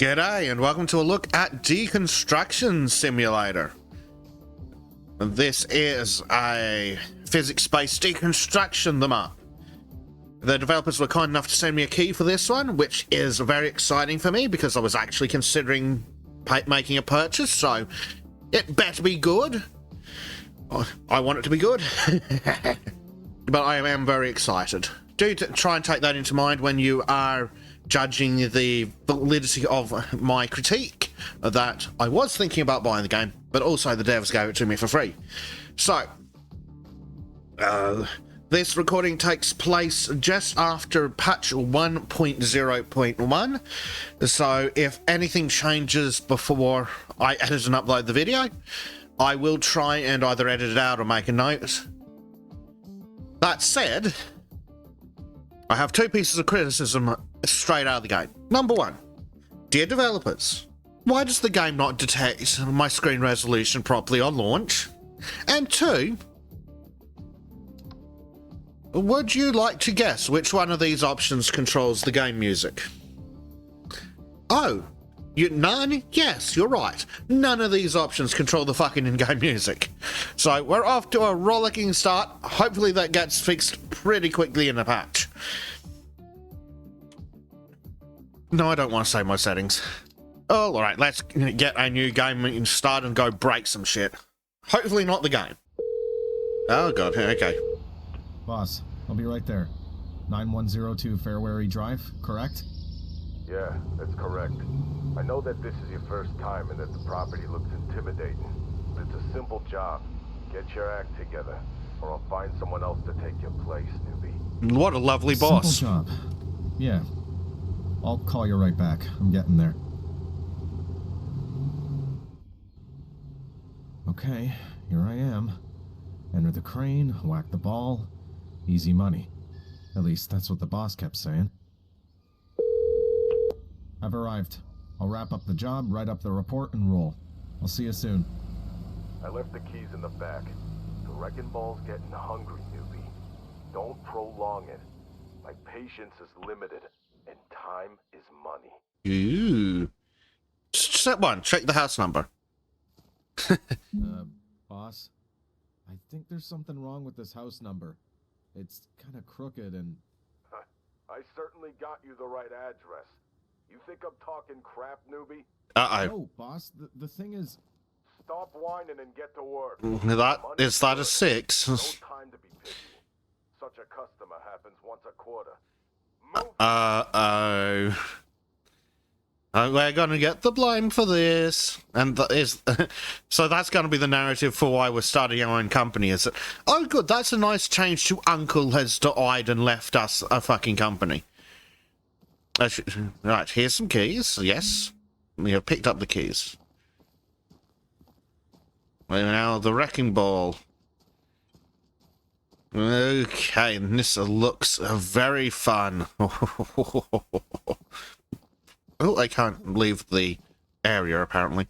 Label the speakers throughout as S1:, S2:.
S1: G'day and welcome to a look at Deconstruction Simulator. This is a physics-based deconstruction them up. The developers were kind enough to send me a key for this one, which is very exciting for me because I was actually considering making a purchase, so it better be good. I want it to be good, but I am very excited. Do try and take that into mind when you are judging the validity of my critique that I was thinking about buying the game, but also the devs gave it to me for free. So, this recording takes place just after patch 1.0.1, so if anything changes before I edit and upload the video, I will try and either edit it out or make a note. That said, I have two pieces of criticism straight out of the game. Number one, dear developers, why does the game not detect my screen resolution properly on launch? And two, would you like to guess which one of these options controls the game music? Oh, none? Yes, you're right. None of these options control the fucking in-game music. So we're off to a rollicking start. Hopefully that gets fixed pretty quickly in the patch. No, I don't want to save my settings. Oh, alright, let's get a new game started and go break some shit. Hopefully not the game. Oh god, okay.
S2: Boss, I'll be right there. 9102 Fairwary Drive, correct?
S3: Yeah, that's correct. I know that this is your first time and that the property looks intimidating, but it's a simple job. Get your act together, or I'll find someone else to take your place, newbie.
S1: What a lovely boss.
S2: Simple job. Yeah. I'll call you right back. I'm getting there. Okay, here I am. Enter the crane, whack the ball. Easy money. At least that's what the boss kept saying. I've arrived. I'll wrap up the job, write up the report, and roll. I'll see you soon.
S3: I left the keys in the back. The wrecking ball's getting hungry, newbie. Don't prolong it. My patience is limited, and time is money.
S1: Ooh. Step one, check the house number.
S2: Boss? I think there's something wrong with this house number. It's kind of crooked and...
S3: I certainly got you the right address. You think I'm talking crap, newbie?
S1: Uh-oh.
S2: No, boss, the thing is...
S3: Stop whining and get to work.
S1: Is that a 6?
S3: No time to be picky. Such a customer happens once a quarter. Move.
S1: We're gonna get the blame for this, and so that's gonna be the narrative for why we're starting our own company. Is it? Oh, good. That's a nice change to Uncle has died and left us a fucking company. Right, here's some keys. Yes, we have picked up the keys. Now the wrecking ball. Okay, and this looks very fun. Oh, I can't leave the area, apparently.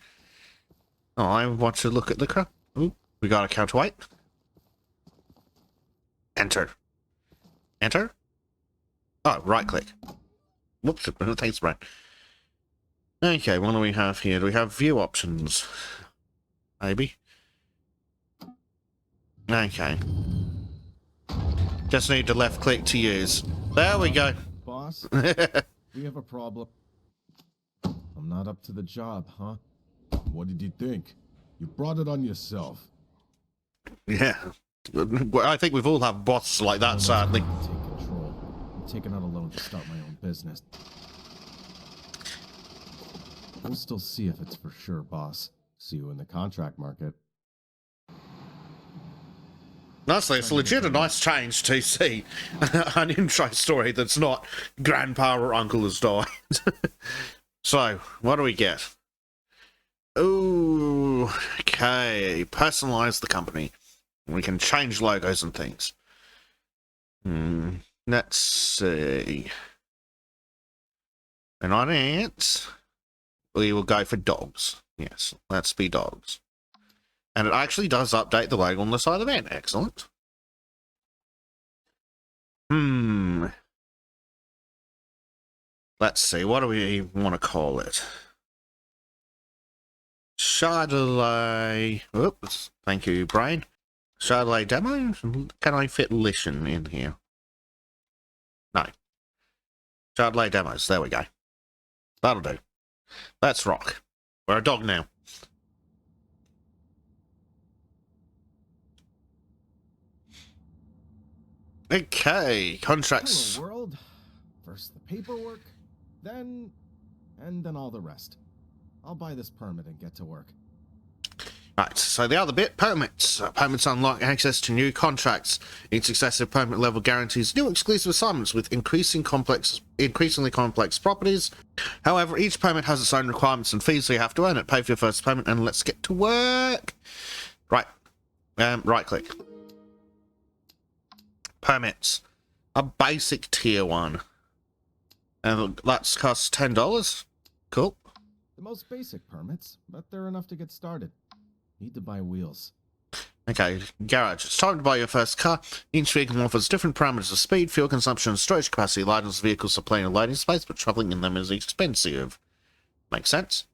S1: Oh, I want to look at the crap. Oh, we got a counterweight. Enter. Enter? Oh, right click. Whoops, it takes right. Okay, what do we have here? Do we have view options? Maybe. Okay. Just need to left click to use. There we go.
S2: Boss, we have a problem. I'm not up to the job, huh? What did you think? You brought it on yourself.
S1: Yeah. Well, I think we've all had bosses like that, sadly.
S2: Take control. I'm taking out a loan to start my own business. We'll still see if it's for sure, boss. See you in the contract market.
S1: Honestly, it's legit a nice change to see an intro story that's not grandpa or uncle has died. So, what do we get? Ooh, okay. Personalize the company. We can change logos and things. Let's see. And on it, we will go for dogs. Yes, let's be dogs. And it actually does update the logo on the side of it. Excellent. Let's see, what do we want to call it? Chardonnay. Oops, thank you, brain. Chardonnay demo? Can I fit Lishan in here? No. Chardonnay demos, there we go. That'll do. Let's rock. We're a dog now. Okay, contracts.
S2: Hello, world. First the paperwork, then all the rest. I'll buy this permit and get to work.
S1: Right, so the other bit, permits. Permits unlock access to new contracts. Each successive permit level guarantees new exclusive assignments with increasingly complex properties. However, each permit has its own requirements and fees, so you have to earn it. Pay for your first permit, and let's get to work. Right. Right click. Permits. A basic tier 1. And that's costs $10. Cool.
S2: The most basic permits, but they're enough to get started. Need to buy wheels.
S1: Okay, garage. It's time to buy your first car. Each vehicle offers different parameters of speed, fuel consumption, and storage capacity. Lightest vehicles have plenty of loading space, but traveling in them is expensive. Makes sense?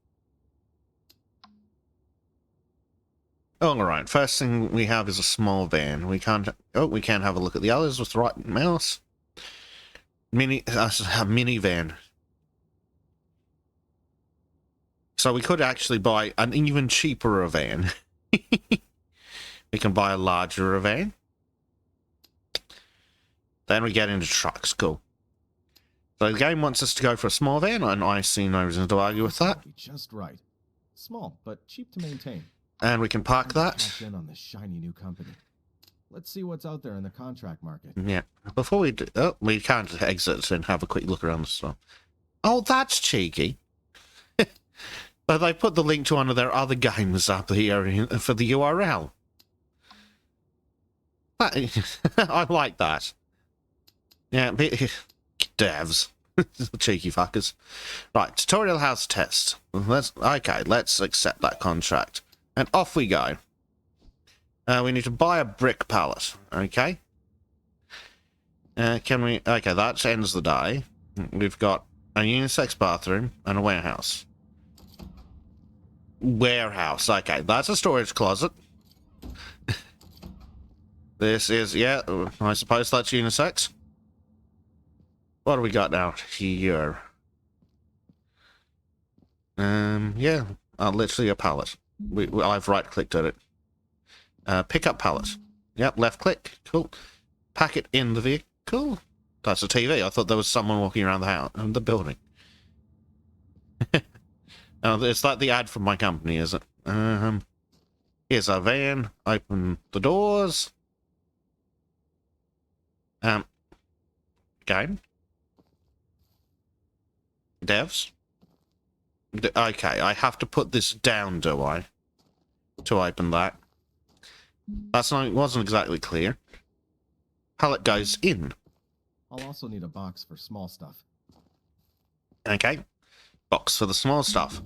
S1: Alright, first thing we have is a small van. We can't have a look at the others with the right mouse. A minivan. So we could actually buy an even cheaper van. We can buy a larger van. Then we get into trucks. Cool. So the game wants us to go for a small van, and I see no reason to argue with that.
S2: Be just right. Small, but cheap to maintain.
S1: And we can park that.
S2: Cash in on this shiny new company. Let's see what's out there in the contract market.
S1: Yeah. Before we do... Oh, we can't exit and have a quick look around the store. Oh, that's cheeky. But they put the link to one of their other games up here for the URL. I like that. Yeah, devs. Cheeky fuckers. Right, tutorial house test. Let's accept that contract. And off we go. We need to buy a brick pallet. Okay. Can we... Okay, that ends the day. We've got a unisex bathroom and a warehouse. Warehouse. Okay, that's a storage closet. This is... Yeah, I suppose that's unisex. What do we got now here? Yeah, literally a pallet. I've right-clicked at it. Pick up pallet. Yep, left-click. Cool. Pack it in the vehicle. That's a TV. I thought there was someone walking around the house, the building. Oh, it's like the ad from my company, is it? Here's our van. Open the doors. Game. Devs. Okay, I have to put this down, do I? To open that. That's not, it wasn't exactly clear. Pallet goes in.
S2: I'll also need a box for small stuff.
S1: Okay. Box for the small stuff.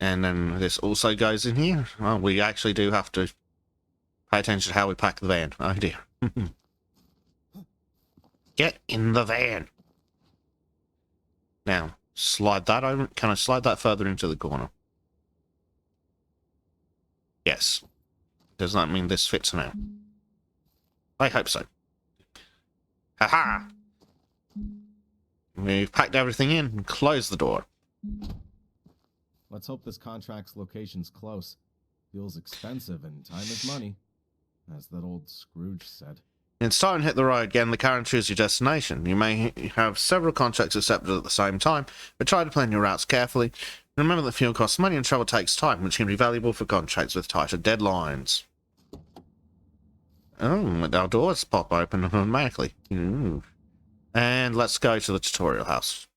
S1: And then this also goes in here. Well, we actually do have to pay attention to how we pack the van. Oh dear. Get in the van. Now, slide that over. Can I slide that further into the corner? Yes. Does that mean this fits now? I hope so. Haha! We've packed everything in and closed the door.
S2: Let's hope this contract's location's close. Feels expensive and time is money, as that old Scrooge said.
S1: It's time to hit the road again. The car and choose your destination. You may have several contracts accepted at the same time, but try to plan your routes carefully. Remember that fuel costs money and travel takes time, which can be valuable for contracts with tighter deadlines. Oh, our doors pop open automatically. Ooh. And let's go to the tutorial house.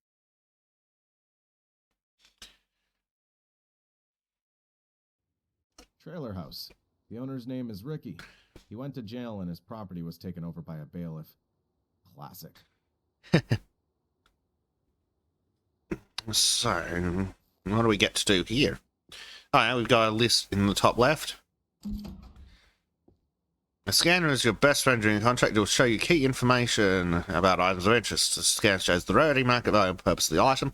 S2: Trailer house. The owner's name is Ricky. He went to jail and his property was taken over by a bailiff. Classic.
S1: So, what do we get to do here? Oh, yeah, we've got a list in the top left. A scanner is your best friend during a contract. It will show you key information about items of interest. The scan shows the rarity, market value, and purpose of the item.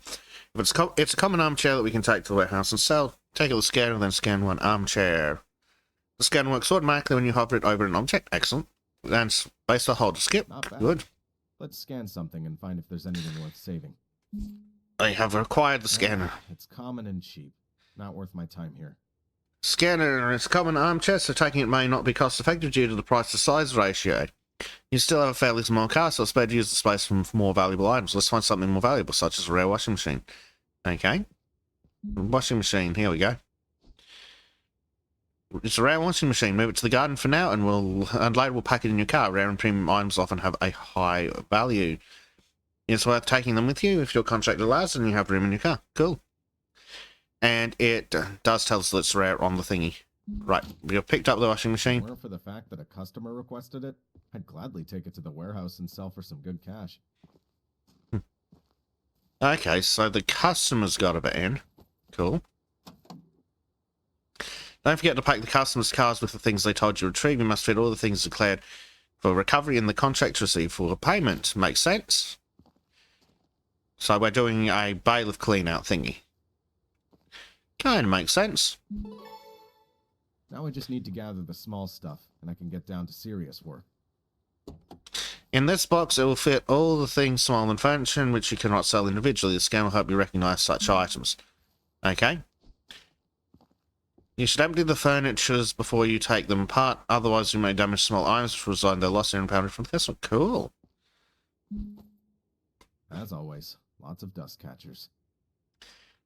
S1: If it's a common armchair that we can take to the warehouse and sell. Take out the scanner and then scan one armchair. The scanner works automatically when you hover it over an object. Excellent. And space to hold to skip.
S2: Not bad.
S1: Good.
S2: Let's scan something and find if there's anything worth saving.
S1: I have acquired the scanner.
S2: It's common and cheap. Not worth my time here.
S1: Scanner is a common armchair, so taking it may not be cost effective due to the price to size ratio. You still have a fairly small car, so it's better to use the space for more valuable items. Let's find something more valuable, such as a rare washing machine. Okay. Washing machine, here we go. It's a rare washing machine. Move it to the garden for now, and later we'll pack it in your car. Rare and premium items often have a high value. It's worth taking them with you if your contract allows and you have room in your car. Cool. And it does tell us that it's rare on the thingy. Right, we've picked up the washing machine.
S2: Were for the fact that a customer requested it, I'd gladly take it to the warehouse and sell for some good cash.
S1: Okay, so the customer's got a bit in. Cool. Don't forget to pack the customer's cars with the things they told you to retrieve. You must fit all the things declared for recovery in the contract to receive for payment. Makes sense? So we're doing a bailiff clean-out thingy. Kind of makes sense.
S2: Now I just need to gather the small stuff, and I can get down to serious work.
S1: In this box, it will fit all the things small and function which you cannot sell individually. The scan will help you recognize such items. Okay. You should empty the furnitures before you take them apart, otherwise you may damage small items which result in their loss and impounded from the customer. Cool.
S2: As always, lots of dust catchers.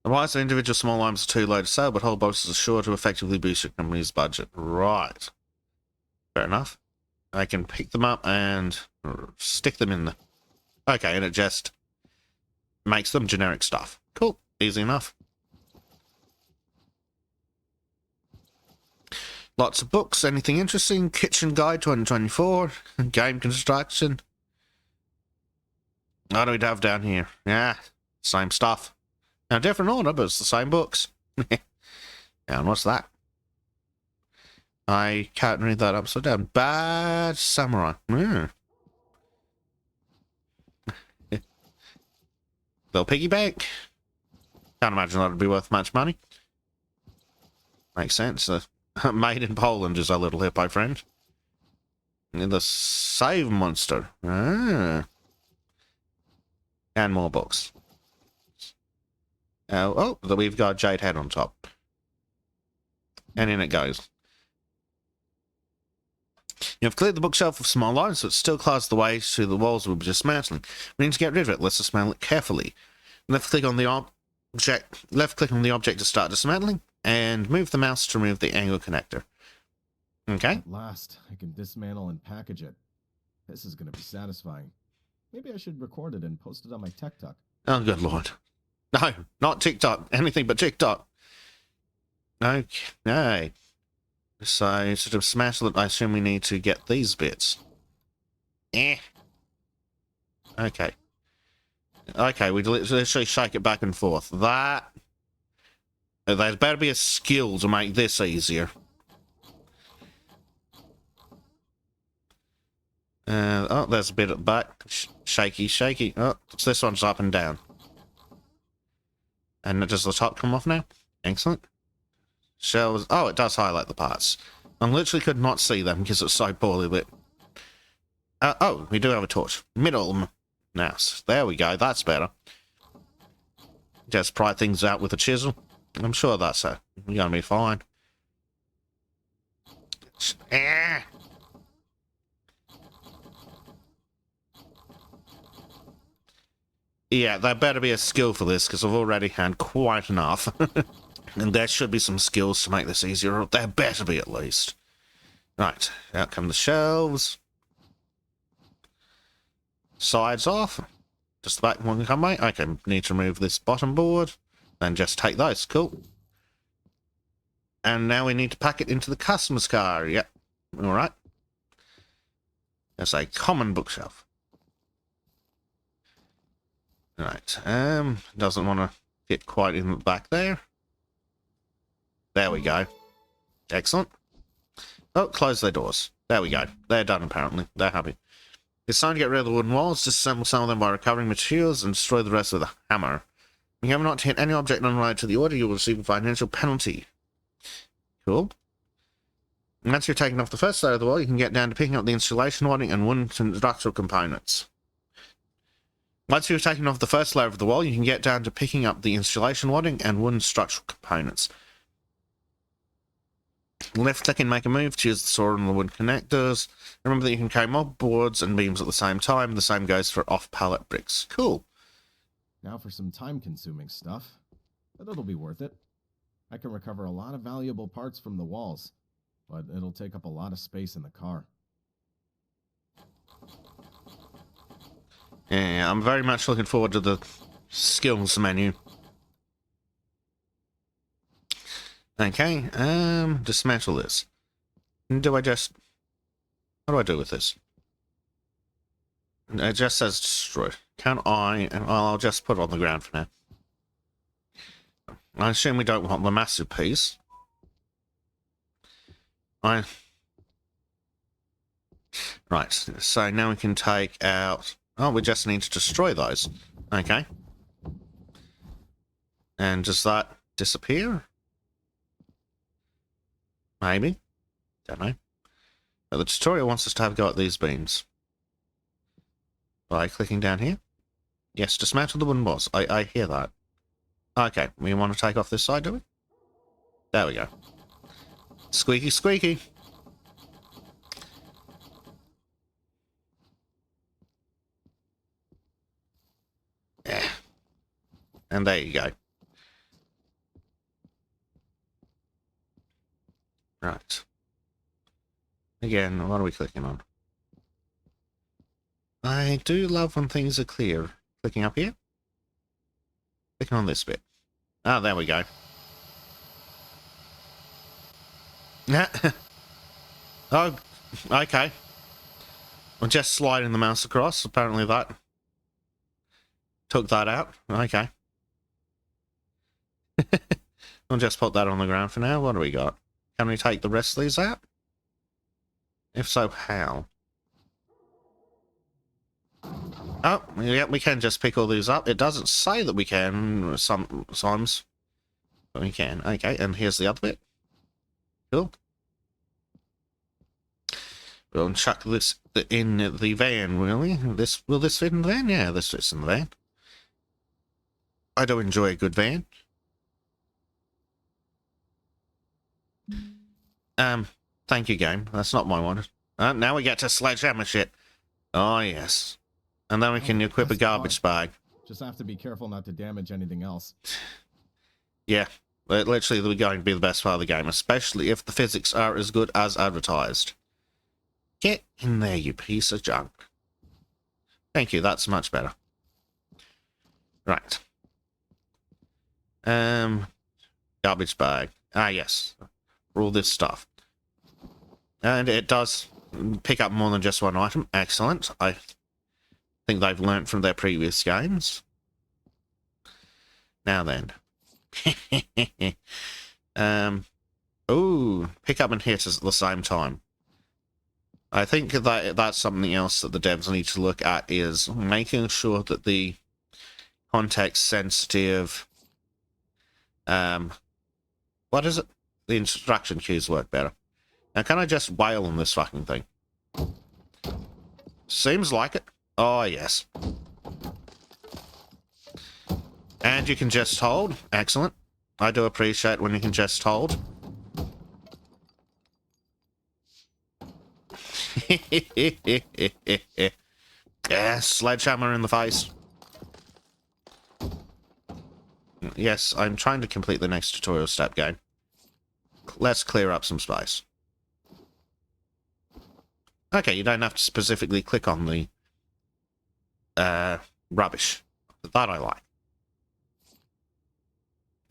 S1: Otherwise, the individual small items are too low to sell, but whole boxes are sure to effectively boost your company's budget. Right. Fair enough. I can pick them up and stick them in the... Okay, and it just makes them generic stuff. Cool. Easy enough. Lots of books. Anything interesting? Kitchen Guide 2024. Game Construction. What do we have down here? Yeah, same stuff. Now, different order, but it's the same books. And what's that? I can't read that upside down. Bad Samurai. Mm. Little piggy bank. Can't imagine that would be worth much money. Makes sense. Made in Poland is our little hippo friend. And the Save Monster. Ah. And more books. Oh, we've got a jade head on top. And in it goes. You have cleared the bookshelf of small items, but still clogs the way to the walls we'll be dismantling. We need to get rid of it. Let's dismantle it carefully. Left click on the object to start dismantling, and move the mouse to remove the angle connector. Okay.
S2: At last, I can dismantle and package it. This is going to be satisfying. Maybe I should record it and post it on my TikTok.
S1: Oh, good lord. No, not TikTok. Anything but TikTok. Okay. So, to dismantle it, I assume we need to get these bits. Okay. Okay, we literally shake it back and forth. There's better be a skill to make this easier. Oh, there's a bit at the back. Shaky, shaky. Oh, this one's up and down. And does the top come off now? Excellent. Shells. Oh, it does highlight the parts. I literally could not see them because it's so poorly lit. Oh, we do have a torch. Middle mouse. There we go. That's better. Just pry things out with a chisel. I'm sure that's going to be fine. Yeah, there better be a skill for this, because I've already had quite enough. And there should be some skills to make this easier, or there better be at least. Right, out come the shelves. Sides off. Just the back one can come away. Okay, need to remove this bottom board. Then just take those, cool. And now we need to pack it into the customer's car. Yep, alright. That's a common bookshelf. Right, doesn't want to fit quite in the back there. There we go. Excellent. Oh, close their doors. There we go. They're done, apparently. They're happy. It's time to get rid of the wooden walls, disassemble some of them by recovering materials, and destroy the rest with a hammer. If you have not hit any object unrelated to the order, you will receive a financial penalty. Cool. And once you've taken off the first layer of the wall, you can get down to picking up the installation wadding and wooden structural components. Once you've taken off the first layer of the wall, you can get down to picking up the installation wadding and wooden structural components. Left click and make a move to use the saw and the wood connectors. Remember that you can carry more boards and beams at the same time. The same goes for off-pallet bricks. Cool.
S2: Now for some time-consuming stuff, but it'll be worth it. I can recover a lot of valuable parts from the walls, but it'll take up a lot of space in the car.
S1: Yeah, I'm very much looking forward to the skills menu. Okay, dismantle this. Do I just... What do I do with this? It just says destroy. Can I... Well, I'll just put it on the ground for now. I assume we don't want the massive piece. Right, so now we can take out... Oh, we just need to destroy those. Okay. And does that disappear? Maybe. Don't know. But the tutorial wants us to have a go at these beams. By clicking down here. Yes, dismantle the wooden walls. I hear that. Okay, we want to take off this side, do we? There we go. Squeaky, squeaky. Yeah. And there you go. Right. Again, what are we clicking on? I do love when things are clear. Clicking up here. Clicking on this bit. Ah, there we go. Oh, okay. I'm just sliding the mouse across. Apparently that took that out. Okay. I'll just put that on the ground for now. What do we got? Can we take the rest of these out? If so, how? Oh, yeah, we can just pick all these up. It doesn't say that we can sometimes, but we can. Okay, and here's the other bit. Cool. We'll chuck this in the van, really. Will this fit in the van? Yeah, this fits in the van. I do enjoy a good van. Thank you, game. That's not my one. Now we get to sledgehammer shit. Oh, yes. And then we can equip a garbage bag.
S2: Just have to be careful not to damage anything else.
S1: Yeah, literally they're going to be the best part of the game, especially if the physics are as good as advertised. Get in there, you piece of junk. Thank you, that's much better. Right. Garbage bag. Ah, yes. For all this stuff. And it does pick up more than just one item. Excellent. I think they've learnt from their previous games. Now then. Ooh, pick up and hit us at the same time. I think that's something else that the devs need to look at, is making sure that the context-sensitive... what is it? The instruction cues work better. Now, can I just wail on this fucking thing? Seems like it. Oh, yes. And you can just hold. Excellent. I do appreciate when you can just hold. Yeah, sledgehammer in the face. Yes, I'm trying to complete the next tutorial step game. Let's clear up some space. Okay, you don't have to specifically click on the rubbish. That I like.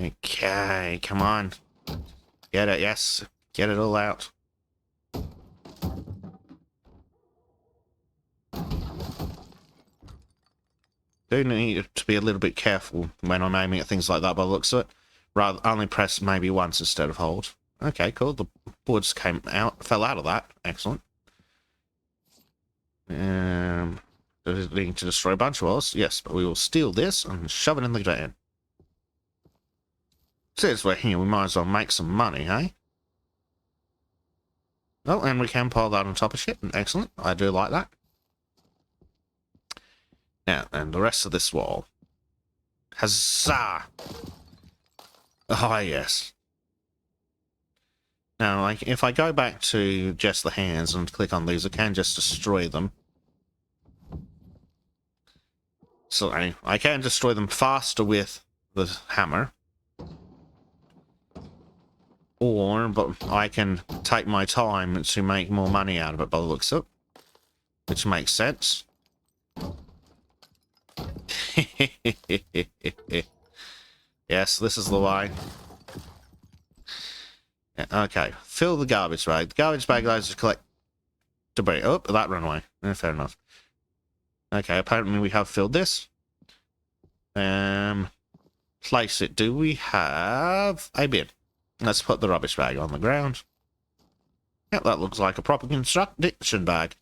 S1: Okay, come on. Get it, yes. Get it all out. Do need to be a little bit careful when I'm aiming at things like that by the looks of it. Rather, only press maybe once instead of hold. Okay, cool. The boards fell out of that. Excellent. Does it need to destroy a bunch of walls? Yes, but we will steal this and shove it in the van. Since we're here, we might as well make some money, eh? Oh, and we can pile that on top of shit. Excellent. I do like that. Now, and the rest of this wall. Huzzah! Oh, yes. Now, like, if I go back to just the hands and click on these, I can just destroy them. So, I can destroy them faster with the hammer. But I can take my time to make more money out of it by the looks of it. Which makes sense. Yes, this is the way. Yeah, okay, fill the garbage bag. The garbage bag allows you to collect debris. Oh, that ran away. Fair enough. Okay, apparently we have filled this. Place it. Do we have a bin? Let's put the rubbish bag on the ground. Yep, that looks like a proper construction bag.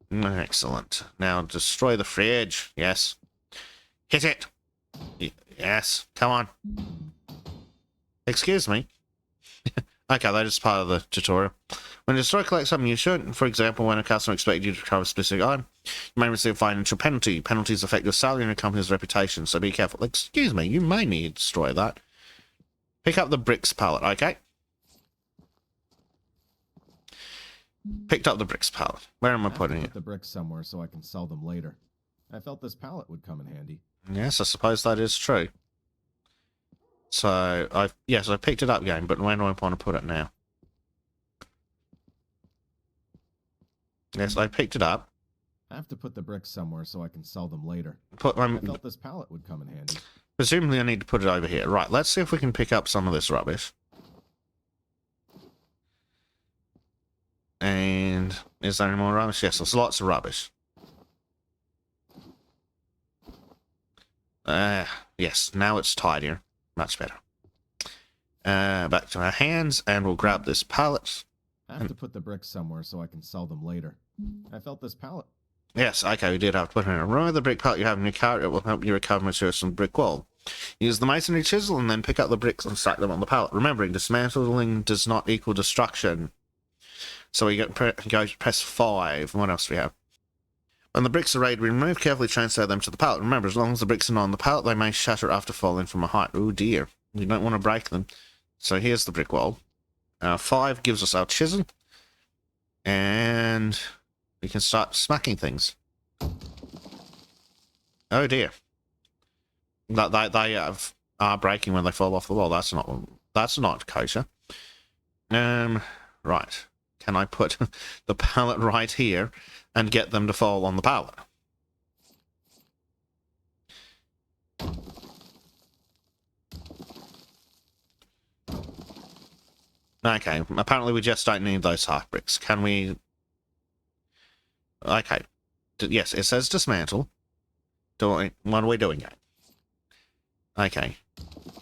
S1: Excellent. Now destroy the fridge. Yes. Hit it. Yes. Come on. Excuse me. Okay, that is part of the tutorial. When you destroy collect something you should, for example, when a customer expects you to recover a specific item, you may receive a financial penalty. Penalties affect your salary and your company's reputation, so be careful. Excuse me, you may need to destroy that. Pick up the bricks pallet, okay? Picked up the bricks pallet. Where am I putting it?
S2: Put the bricks somewhere so I can sell them later. I felt this pallet would come in handy.
S1: Yes, I suppose that is true. So, I picked it up again, but where do I want to put it now? Yes, I picked it up.
S2: I have to put the bricks somewhere so I can sell them later.
S1: I
S2: felt this pallet would come in handy.
S1: Presumably I need to put it over here. Right, let's see if we can pick up some of this rubbish. And is there any more rubbish? Yes, there's lots of rubbish. Yes, now it's tidier. Much better. Back to our hands, and we'll grab this pallet.
S2: I have to put the bricks somewhere so I can sell them later. I felt this pallet.
S1: Yes, okay, we did have to put it in. Remember the brick pallet you have in your car? It will help you recover materials from the brick wall. Use the masonry chisel and then pick up the bricks and stack them on the pallet. Remembering, dismantling does not equal destruction. So we go press 5. What else do we have? When the bricks are ready to be removed, carefully transfer them to the pallet. Remember, as long as the bricks are not on the pallet, they may shatter after falling from a height. Oh dear, you don't want to break them. So here's the brick wall. 5 gives us our chisel. And we can start smacking things. Oh dear. They are breaking when they fall off the wall. That's not kosher. Right. Can I put the pallet right here and get them to fall on the pallet? Okay, apparently we just don't need those half bricks. Can we... Okay. Yes, it says dismantle. What are we doing here? Okay.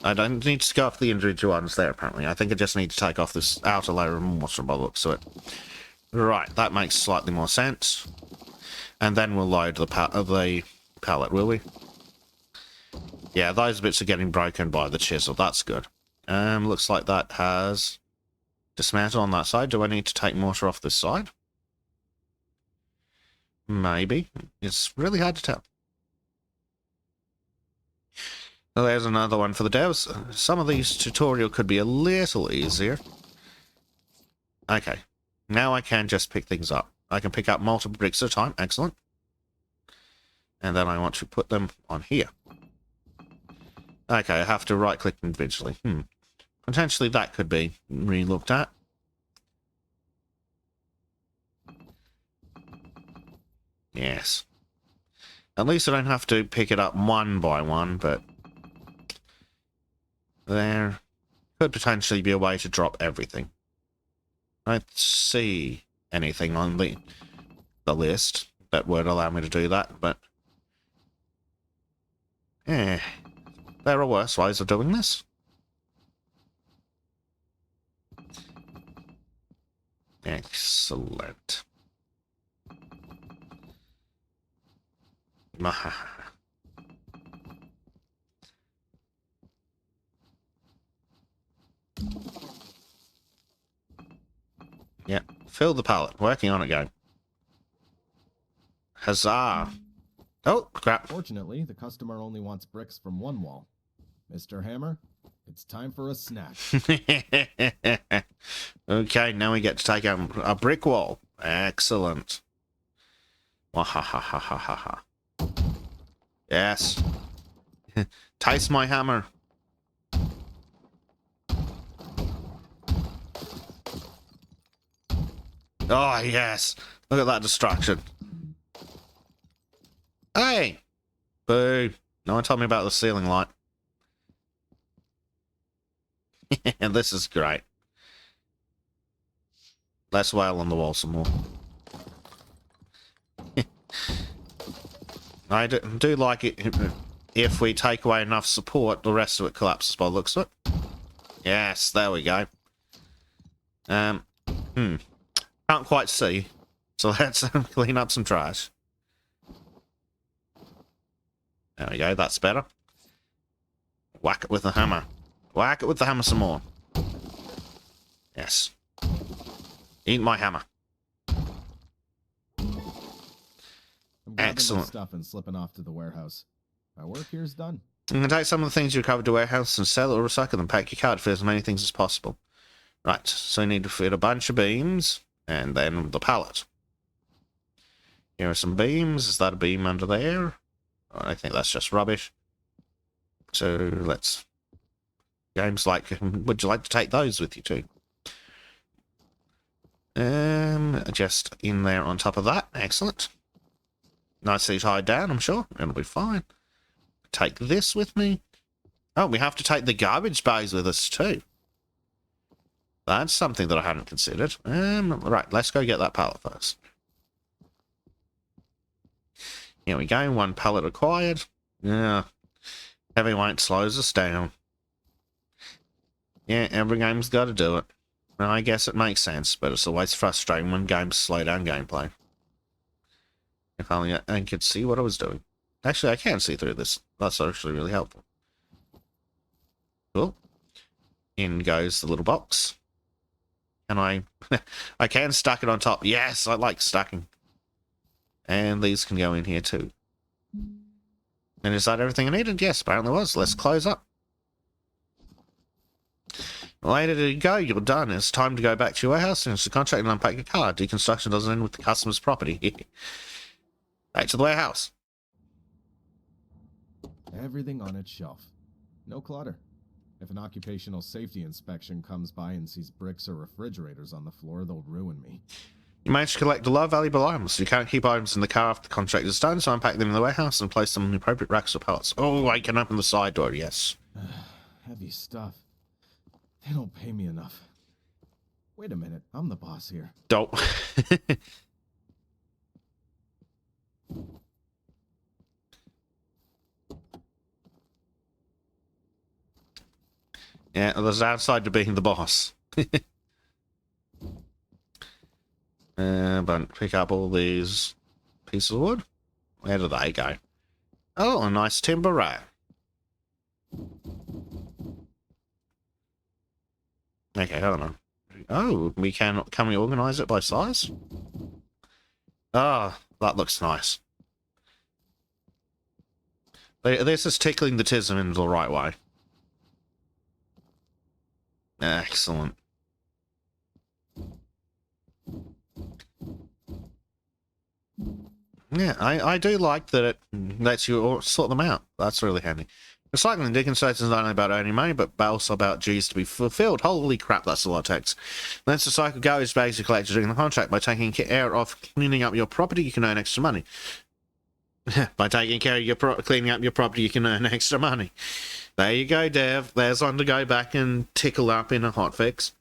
S1: I don't need to go off the individual ones there, apparently. I think I just need to take off this outer layer of mortar by the looks of it. Right, that makes slightly more sense. And then we'll load the pallet, will we? Yeah, those bits are getting broken by the chisel. That's good. Looks like that has dismantled on that side. Do I need to take mortar off this side? Maybe. It's really hard to tell. Well, there's another one for the devs. Some of these tutorial could be a little easier. Okay. Now I can just pick things up. I can pick up multiple bricks at a time. Excellent. And then I want to put them on here. Okay, I have to right-click individually. Potentially that could be re-looked at. Yes. At least I don't have to pick it up one by one, but... there could potentially be a way to drop everything. I don't see anything on the list that would allow me to do that, but... there are worse ways of doing this. Excellent. Yeah, fill the pallet. Working on it, go. Huzzah. Oh, crap.
S2: Fortunately, the customer only wants bricks from one wall. Mr. Hammer, it's time for a snack.
S1: Okay, now we get to take out a brick wall. Excellent. Wahahahahaha. Yes. Taste my hammer. Oh, yes. Look at that destruction. Hey! Boo. No one told me about the ceiling light. And this is great. Let's wail on the wall some more. I do like it if we take away enough support, the rest of it collapses by the looks of it. Yes, there we go. Can't quite see, so let's clean up some trash. There we go, that's better. Whack it with the hammer. Whack it with the hammer some more. Yes. Eat my hammer.
S2: I'm grabbing
S1: Excellent.
S2: my stuff and slipping off to the warehouse. My work here's done.
S1: You can take some of the things you recovered to warehouse and sell or recycle them. Pack your cart for as many things as possible. Right, so you need to fit a bunch of beams and then the pallet. Here are some beams. Is that a beam under there? I think that's just rubbish. So let's... Games like, would you like to take those with you too? Just in there on top of that. Excellent. Nicely tied down, I'm sure. It'll be fine. Take this with me. Oh, we have to take the garbage bags with us too. That's something that I hadn't considered. Right, let's go get that pallet first. Here we go, one pallet acquired. Yeah. Heavyweight slows us down. Yeah, every game's got to do it. Well, I guess it makes sense, but it's always frustrating when games slow down gameplay. If only I could see what I was doing. Actually, I can see through this. That's actually really helpful. Cool. In goes the little box. And I can stack it on top. Yes, I like stacking. And these can go in here too. And is that everything I needed? Yes, apparently was. Let's close up. Later to go, you're done. It's time to go back to your warehouse and finish the contract and unpack your car. Deconstruction doesn't end with the customer's property. Back to the warehouse.
S2: Everything on its shelf. No clutter. If an occupational safety inspection comes by and sees bricks or refrigerators on the floor, they'll ruin me.
S1: You managed to collect a lot of valuable items. You can't keep items in the car after the contract is done, so unpack them in the warehouse and place them in the appropriate racks or pallets. Oh, I can open the side door, yes.
S2: Heavy stuff. They don't pay me enough. Wait a minute, I'm the boss here.
S1: Don't. Yeah, there's a downside to being the boss. But pick up all these pieces of wood. Where do they go? Oh, a nice timber rack. Okay, hold on. Oh, can we organize it by size? Ah, that looks nice. This is tickling the tism in the right way. Excellent. Yeah, I do like that it lets you sort them out. That's really handy. Recycling and deconstruction is not only about earning money, but also about dues to be fulfilled. Holy crap, that's a lot of text. Let's recycle garbage bags you collected during the contract. By taking care of cleaning up your property, you can earn extra money. By taking care of your cleaning up your property, you can earn extra money. There you go, Dev. There's one to go back and tickle up in a hotfix.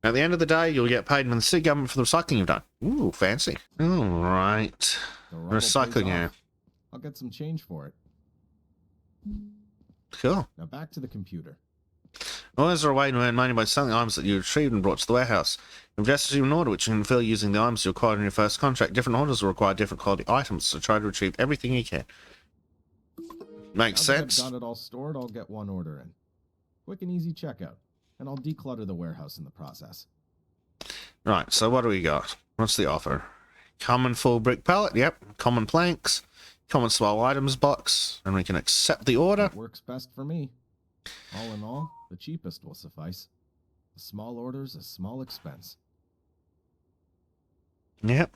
S1: At the end of the day, you'll get paid from the city government for the recycling you've done. Ooh, fancy. All right. Recycling area.
S2: I'll get some change for it.
S1: Cool.
S2: Now back to the computer.
S1: Or is there a way to earn money by selling items that you retrieved and brought to the warehouse? You've just received an order which you can fill using the items you acquired in your first contract. Different orders will require different quality items, so try to retrieve everything you can. Makes
S2: Now that
S1: sense.
S2: I've got it all stored, I'll get one order in. Quick and easy checkout, and I'll declutter the warehouse in the process.
S1: Right, so what do we got? What's the offer? Common full brick pallet, yep. Common planks. Common small items box. And we can accept the order.
S2: That works best for me. All in all, the cheapest will suffice. A small order's a small expense.
S1: Yep.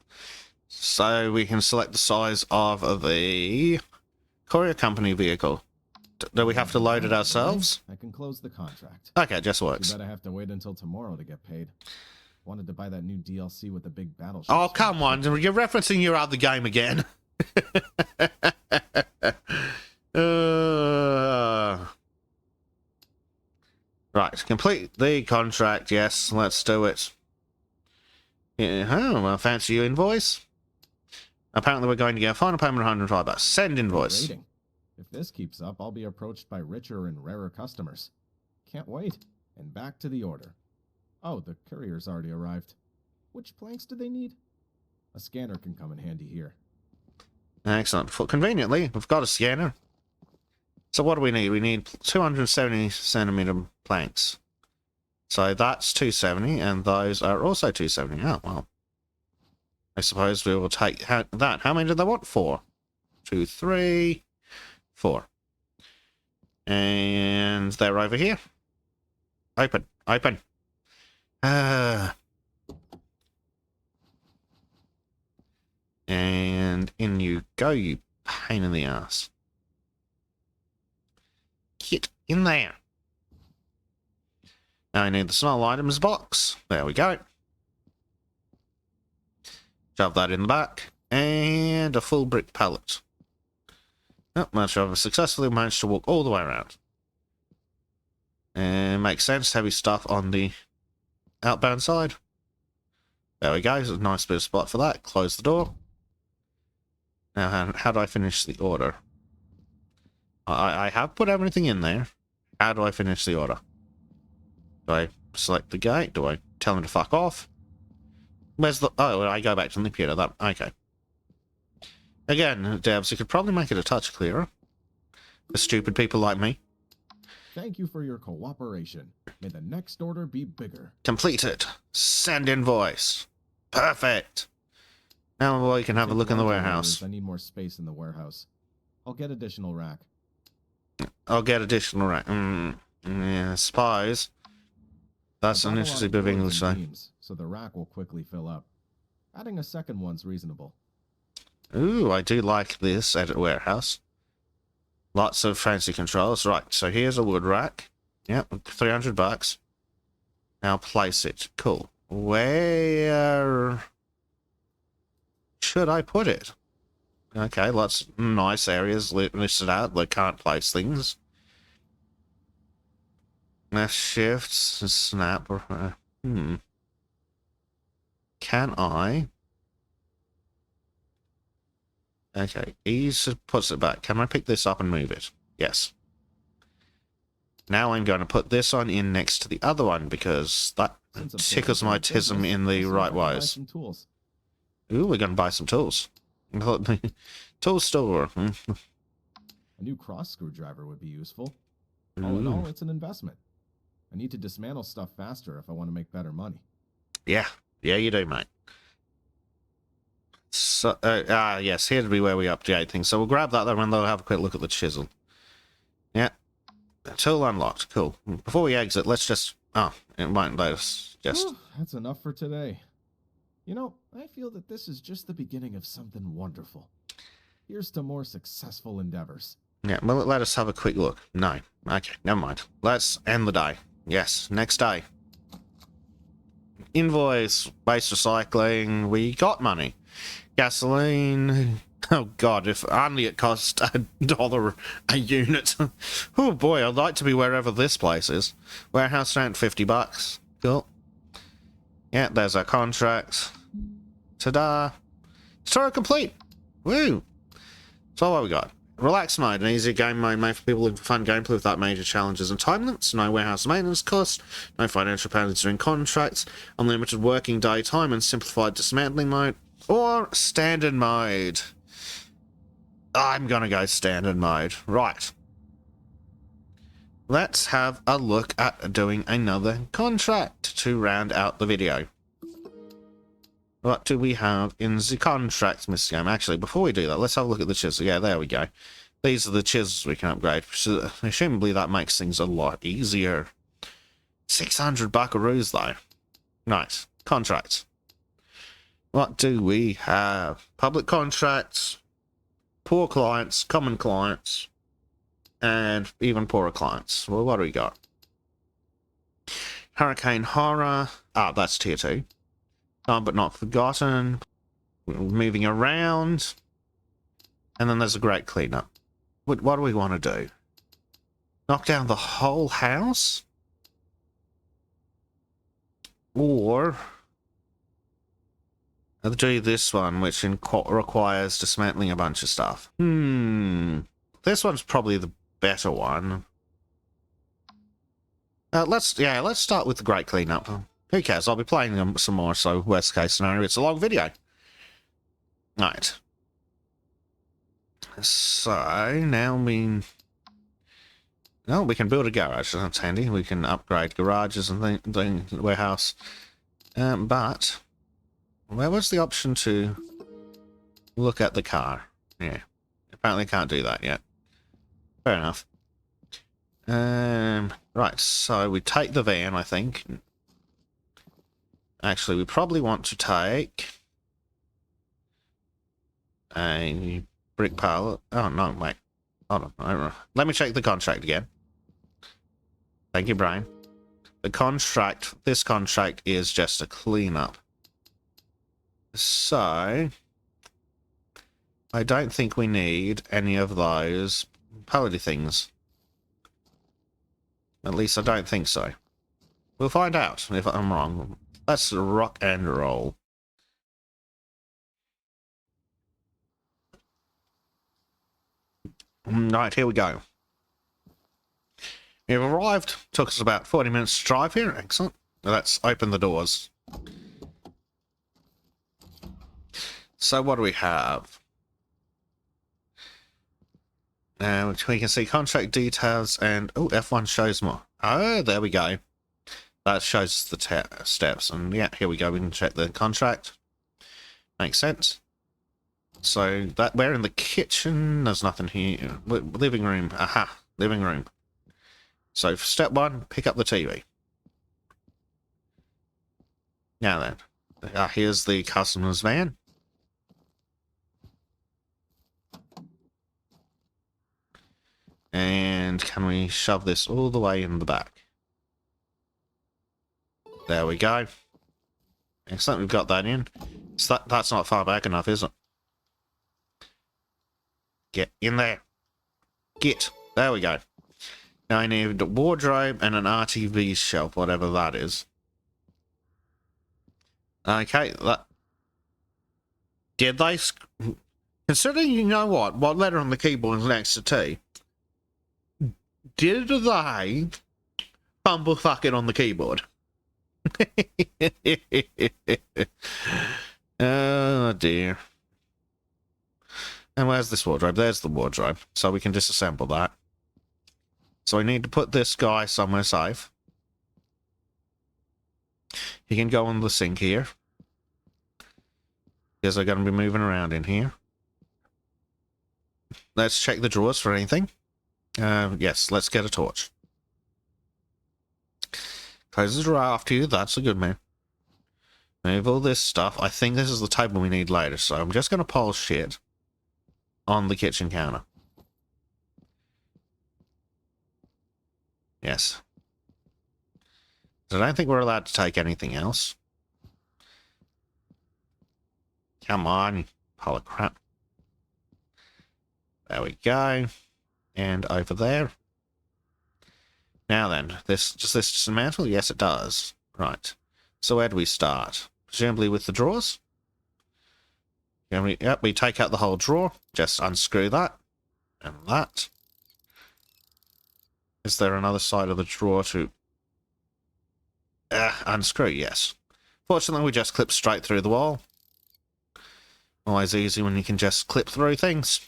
S1: So we can select the size of the courier company vehicle. Do we have to load it ourselves?
S2: I can close the contract.
S1: Okay, just works.
S2: Too bad I have to wait until tomorrow to get paid. Wanted to buy that new DLC with the big battleship.
S1: Oh, come on. You're referencing your other game again. Right, complete the contract. Yes, let's do it. Yeah, oh, well, fancy your invoice. Apparently we're going to get a final payment of $105. Send invoice.
S2: Rating. If this keeps up, I'll be approached by richer and rarer customers. Can't wait. And back to the order. Oh, the courier's already arrived. Which planks do they need? A scanner can come in handy here.
S1: Excellent. Conveniently, we've got a scanner. So what do we need? We need 270 centimeter planks. So that's 270, and those are also 270. Oh, well. I suppose we will take that. How many do they want? 4. 2, 3, 4. And they're over here. Open. Open. And in you go, you pain in the ass. Get in there. Now I need the small items box. There we go. Shove that in the back. And a full brick pallet. Oh, much of successfully managed to walk all the way around. And makes sense, heavy stuff on the outbound side. There we go, there's a nice bit of spot for that. Close the door. Now, how do I finish the order? I have put everything in there. How do I finish the order? Do I select the gate? Do I tell him to fuck off? Where's the... Oh, I go back to the computer. That okay. Again, devs, you could probably make it a touch clearer. For stupid people like me.
S2: Thank you for your cooperation. May the next order be bigger.
S1: Completed. Send invoice. Perfect. Now we can have a look in the warehouse.
S2: I need more space in the warehouse. I'll get additional rack.
S1: I'll get additional rack. Yeah, I suppose. That's an interesting bit of English, though.
S2: So the rack will quickly fill up. Adding a second one's reasonable.
S1: Ooh, I do like this edit warehouse. Lots of fancy controls. Right, so here's a wood rack. Yep, $300. Now place it. Cool. Where should I put it? Okay, lots of nice areas listed out. They can't place things. Shifts, snap. Can I? Okay, ease puts it back. Can I pick this up and move it? Yes. Now I'm going to put this one in next to the other one because that tickles my tism in the right ways. Ooh, we're going to buy some tools. Tool store.
S2: A new cross screwdriver would be useful. All in all, it's an investment. I need to dismantle stuff faster if I want to make better money.
S1: Yeah, you do, mate. So, yes, here'd be where we update things. So we'll grab that there and they'll have a quick look at the chisel. Yeah. Tool unlocked. Cool. Before we exit, let's just... Oh, it might let us just...
S2: That's enough for today. You know, I feel that this is just the beginning of something wonderful. Here's to more successful endeavors.
S1: Yeah, well, let us have a quick look. No. Okay, never mind. Let's end the day. Yes, next day. Invoice, base recycling, we got money. Gasoline, oh god, if only it cost $1 a unit. Oh boy, I'd like to be wherever this place is. Warehouse rent, $50. Cool. Yeah, there's our contract. Ta-da! Story complete! Woo! So what we got? Relax mode, an easier game mode made for people looking for fun gameplay without major challenges and time limits, no warehouse maintenance costs, no financial penalties during contracts, unlimited working day time, and simplified dismantling mode, or standard mode. I'm gonna go standard mode. Right. Let's have a look at doing another contract to round out the video. What do we have in the contract, Mr. Game? Actually, before we do that, let's have a look at the chisel. Yeah, there we go. These are the chisels we can upgrade. Presumably that makes things a lot easier. 600 buckaroos, though. Nice. Contracts. What do we have? Public contracts, poor clients, common clients, and even poorer clients. Well, what do we got? Hurricane Horror. Ah, that's tier 2. Gone but not forgotten. Moving around. And then there's a great cleanup. What do we want to do? Knock down the whole house? Or I'll do this one, which requires dismantling a bunch of stuff. This one's probably the better one. Let's start with the great cleanup. Who cares? I'll be playing them some more, so worst case scenario, it's a long video. Right. So, now we can build a garage. That's handy. We can upgrade garages and things, warehouse. But, where was the option to look at the car? Yeah. Apparently can't do that yet. Fair enough. Right, so we take the van, I think. Actually, we probably want to take a brick pallet. Oh, no, wait. Hold on. Let me check the contract again. Thank you, Brian. This contract is just a cleanup. So, I don't think we need any of those pallety things. At least I don't think so. We'll find out if I'm wrong. Let's rock and roll. Right, here we go. We've arrived. Took us about 40 minutes to drive here. Excellent. Let's open the doors. So what do we have? Which we can see contract details and... Oh, F1 shows more. Oh, there we go. That shows the steps. And yeah, here we go. We can check the contract. Makes sense. So that we're in the kitchen. There's nothing here. Living room. Aha. Living room. So for step 1, pick up the TV. Now then. Here's the customer's van. And can we shove this all the way in the back? There we go. Excellent, we've got that in. So that's not far back enough, is it? Get in there. Get. There we go. Now I need a wardrobe and an RTV shelf, whatever that is. Okay, that... Did they... Considering, you know what letter on the keyboard is next to T, did they bumblefuck it on the keyboard? Oh dear. And where's this wardrobe? There's the wardrobe. So we can disassemble that. So I need to put this guy somewhere safe. He can go on the sink here. Because they're going to be moving around in here. Let's check the drawers for anything. Yes, let's get a torch. Close the drawer after you. That's a good man. Move all this stuff. I think this is the table we need later, so I'm just going to polish shit on the kitchen counter. Yes. I don't think we're allowed to take anything else. Come on, you pile of crap. There we go. And over there. Now then, does this dismantle? Yes, it does. Right. So where do we start? Presumably with the drawers? Yep, we take out the whole drawer. Just unscrew that. And that. Is there another side of the drawer to unscrew? Yes. Fortunately, we just clip straight through the wall. Always easy when you can just clip through things.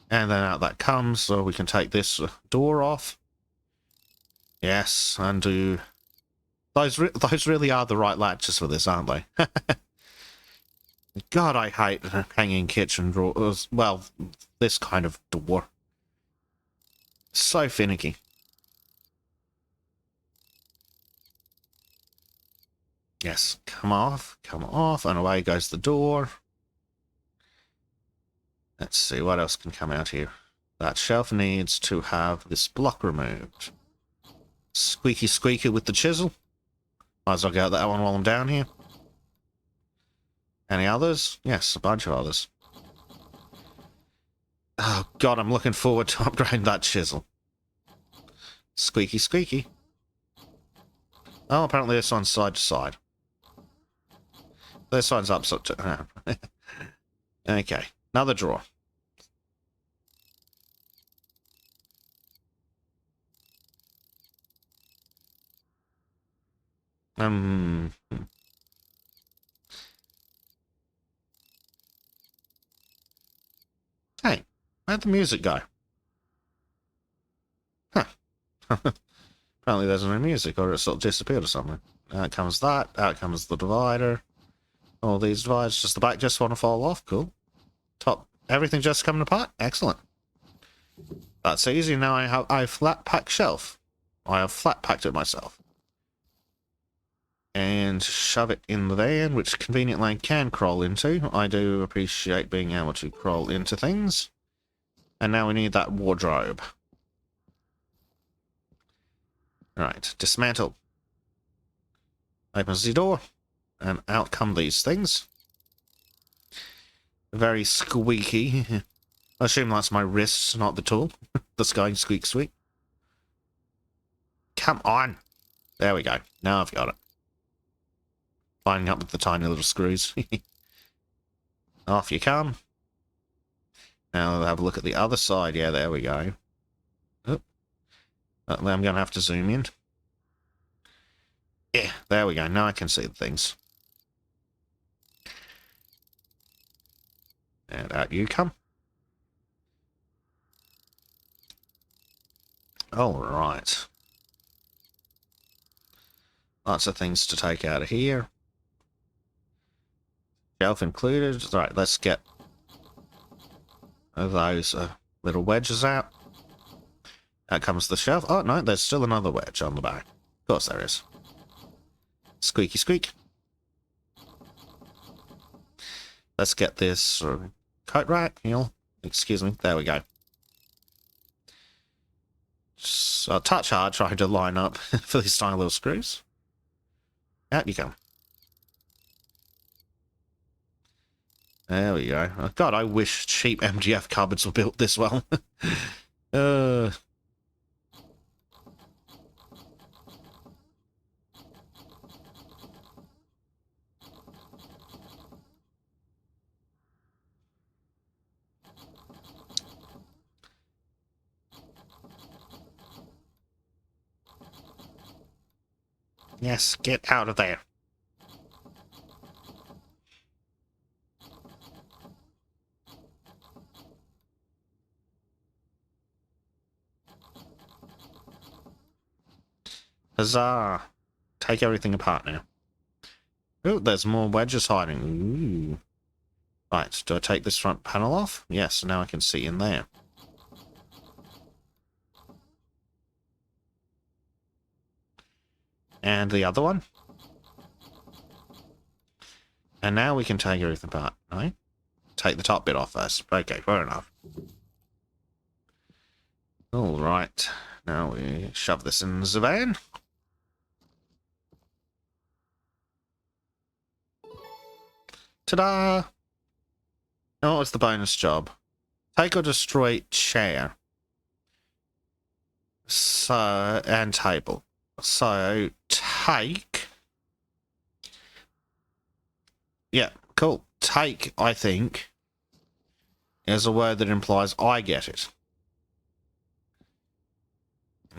S1: And then out that comes, so we can take this door off. Yes, undo. Those really are the right latches for this, aren't they? God, I hate hanging kitchen drawers. Well, this kind of door. So finicky. Yes, come off, and away goes the door. Let's see, what else can come out here? That shelf needs to have this block removed. Squeaky squeaky with the chisel. Might as well get that one while I'm down here. Any others? Yes, a bunch of others. Oh god, I'm looking forward to upgrading that chisel. Squeaky squeaky. Oh, apparently this one's side to side. This one's upside down. Okay, another drawer. Hey, where'd the music go? Huh. Apparently there's no music, or it sort of disappeared or something. Out comes that, out comes the divider. All these dividers, just the back just want to fall off, cool. Top, everything just coming apart, excellent. That's easy, now I have a flat pack shelf. I have flat packed it myself. And shove it in the van, which conveniently I can crawl into. I do appreciate being able to crawl into things. And now we need that wardrobe. Right, dismantle. Opens the door, and out come these things. Very squeaky. I assume that's my wrists, not the tool. That's going squeak squeak. Come on! There we go. Now I've got it. Lining up with the tiny little screws. Off you come. Now we'll have a look at the other side. Yeah, there we go. Oh. I'm going to have to zoom in. Yeah, there we go. Now I can see the things. And out you come. Alright. Lots of things to take out of here. Shelf included. Right, let's get those little wedges out. Out comes the shelf. Oh, no, there's still another wedge on the back. Of course there is. Squeaky squeak. Let's get this coat rack. Excuse me. There we go. So, touch hard trying to line up for these tiny little screws. Out you go. There we go. Oh, God, I wish cheap MDF cupboards were built this well. Yes, get out of there. Huzzah! Take everything apart now. Oh, there's more wedges hiding. Ooh. Right, do I take this front panel off? Yes, now I can see in there. And the other one. And now we can take everything apart, right? Take the top bit off first. Okay, fair enough. Alright, now we shove this in the van. Ta-da! Now what's the bonus job? Take or destroy chair. So, and table. So, take... Yeah, cool. Take, I think, is a word that implies I get it.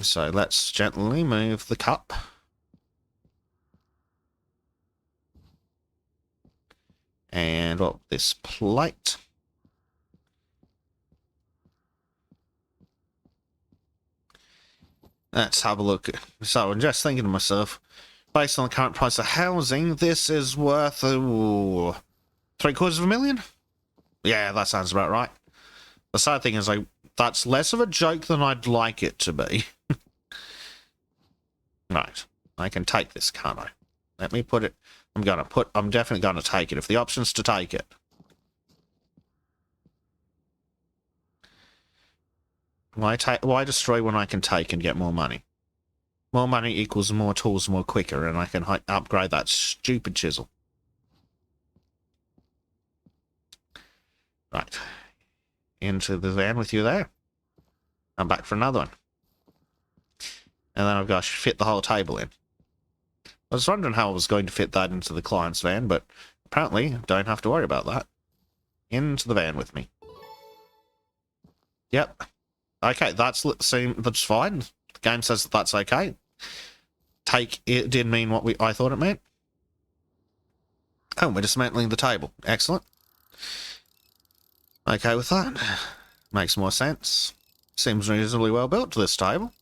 S1: So let's gently move the cup. And well, this plate. Let's have a look. So I'm just thinking to myself, based on the current price of housing, this is worth $750,000. Yeah, that sounds about right. The sad thing is, that's less of a joke than I'd like it to be. Right, I can take this, can't I? Let me put it. I'm definitely gonna take it if the option's to take it. Why destroy when I can take and get more money? More money equals more tools more quicker, and I can upgrade that stupid chisel. Right. Into the van with you there. I'm back for another one. And then I've got to fit the whole table in. I was wondering how I was going to fit that into the client's van, but apparently don't have to worry about that. Into the van with me. Yep. Okay, that's fine. The game says that that's okay. Take it didn't mean what I thought it meant. Oh, we're dismantling the table. Excellent. Okay with that. Makes more sense. Seems reasonably well built to this table.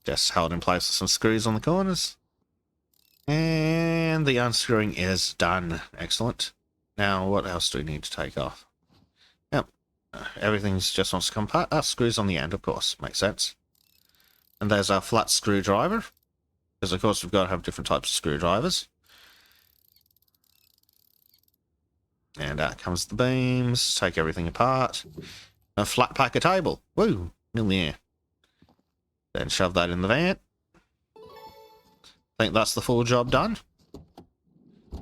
S1: Just held in place with some screws on the corners. And the unscrewing is done. Excellent. Now, what else do we need to take off? Yep. Everything's just wants to come apart. Screws on the end, of course. Makes sense. And there's our flat screwdriver. Because, of course, we've got to have different types of screwdrivers. And out comes the beams. Take everything apart. A flat packer table. Woo! In the air. Then shove that in the van. Think that's the full job done.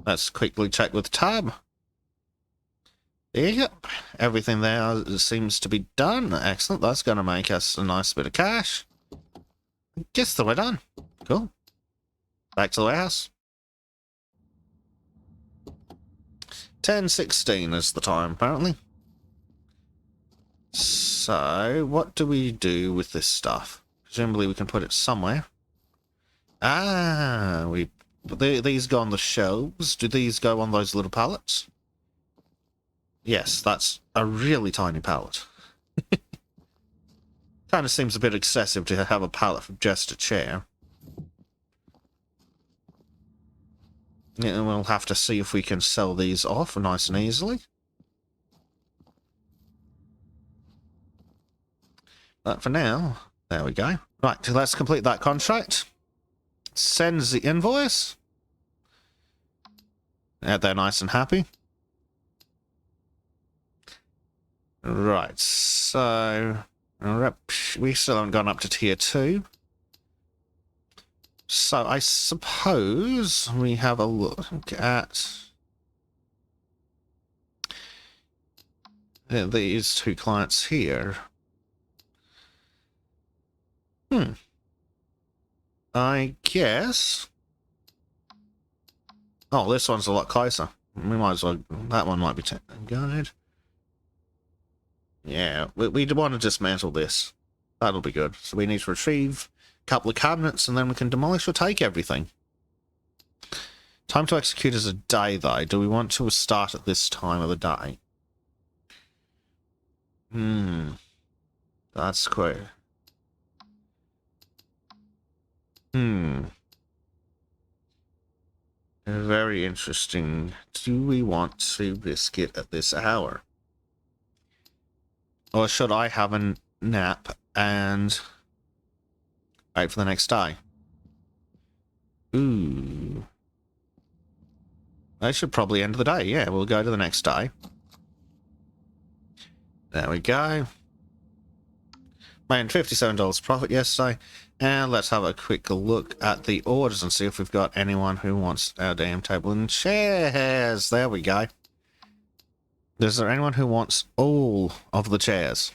S1: Let's quickly check with tab. Yep, everything there seems to be done. Excellent, that's going to make us a nice bit of cash. Guess that we're done. Cool. Back to the warehouse. 10:16 is the time, apparently. So, what do we do with this stuff? Presumably we can put it somewhere. Ah, these go on the shelves. Do these go on those little pallets? Yes, that's a really tiny pallet. Kind of seems a bit excessive to have a pallet for just a chair. Yeah, we'll have to see if we can sell these off nice and easily. But for now, there we go. Right, let's complete that contract. Sends the invoice. Yeah, they're nice and happy. Right, so we still haven't gone up to tier 2. So I suppose we have a look at these two clients here. I guess. Oh, this one's a lot closer. We might as well. That one might be guide. Yeah, we want to dismantle this. That'll be good. So we need to retrieve a couple of cabinets, and then we can demolish or take everything. Time to execute is a day, though. Do we want to start at this time of the day? That's quite. Very interesting. Do we want to risk it at this hour? Or should I have a nap and wait for the next day? Ooh. I should probably end the day. Yeah, we'll go to the next day. There we go. Made $57 profit yesterday. And let's have a quick look at the orders and see if we've got anyone who wants our damn table and chairs. There we go. Is there anyone who wants all of the chairs?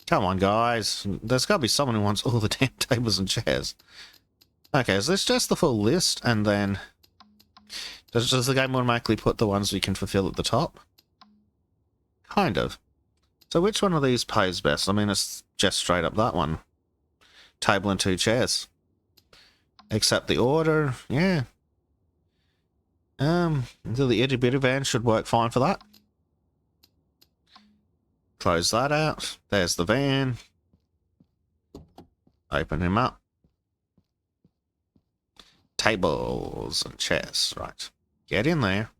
S1: Come on, guys. There's got to be someone who wants all the damn tables and chairs. Okay, is this just the full list? And then Does the game automatically put the ones we can fulfill at the top? Kind of. So which one of these pays best? I mean, it's just straight up that one. Table and 2 chairs. Accept the order. Yeah. The itty bitty van should work fine for that. Close that out. There's the van. Open him up. Tables and chairs. Right. Get in there.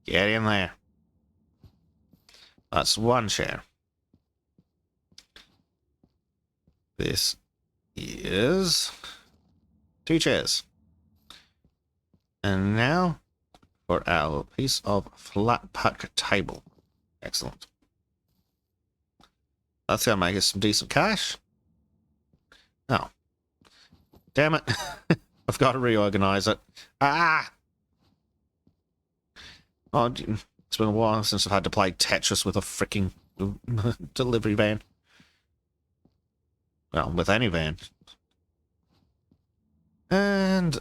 S1: Get in there. That's one chair. This is 2 chairs. And now for our piece of flat pack table. Excellent. That's going to make us some decent cash. Oh. Damn it. I've got to reorganize it. Ah! Oh, it's been a while since I've had to play Tetris with a freaking delivery van. Well, with any van. And,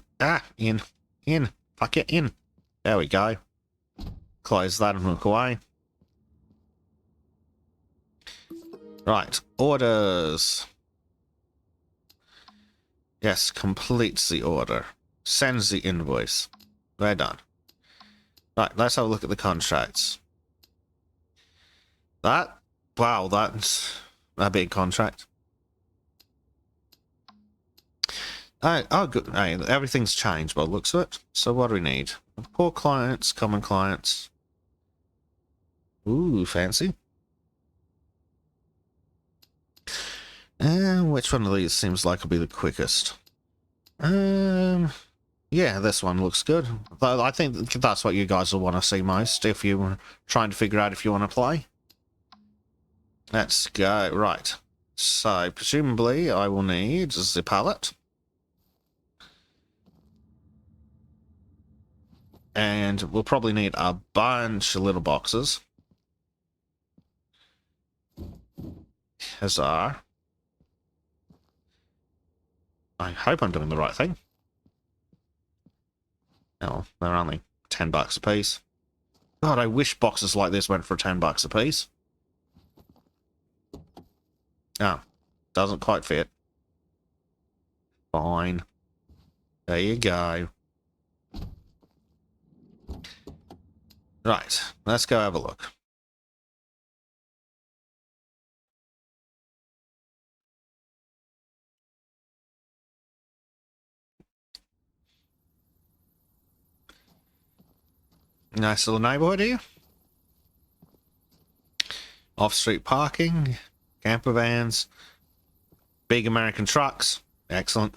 S1: in. Fuck it, in. There we go. Close that and look away. Right, orders. Yes, completes the order. Sends the invoice. We're done. Right, let's have a look at the contracts. Wow, that's a big contract. Oh, good. Hey, everything's changed by the looks of it. So what do we need? Poor clients, common clients. Ooh, fancy. And which one of these seems like will be the quickest? Yeah, this one looks good. I think that's what you guys will want to see most if you're trying to figure out if you want to play. Let's go. Right. So, presumably, I will need the pallet. And we'll probably need a bunch of little boxes. Huzzah. I hope I'm doing the right thing. Oh, they're only $10 a piece. God, I wish boxes like this went for $10 a piece. Oh, doesn't quite fit. Fine. There you go. Right, let's go have a look. Nice little neighborhood here. Off-street parking, camper vans, big American trucks. Excellent.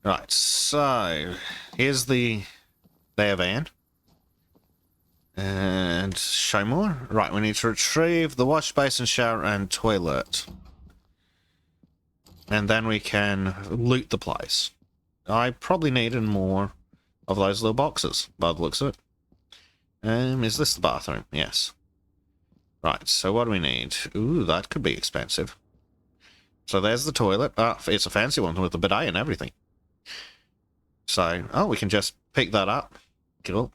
S1: Right, so here's their van. And show more. Right, we need to retrieve the wash basin, shower, and toilet. And then we can loot the place. I probably needed more of those little boxes, by the looks of it. Is this the bathroom? Yes. Right, so what do we need? Ooh, that could be expensive. So there's the toilet. It's a fancy one with a bidet and everything. So, we can just pick that up. Cool.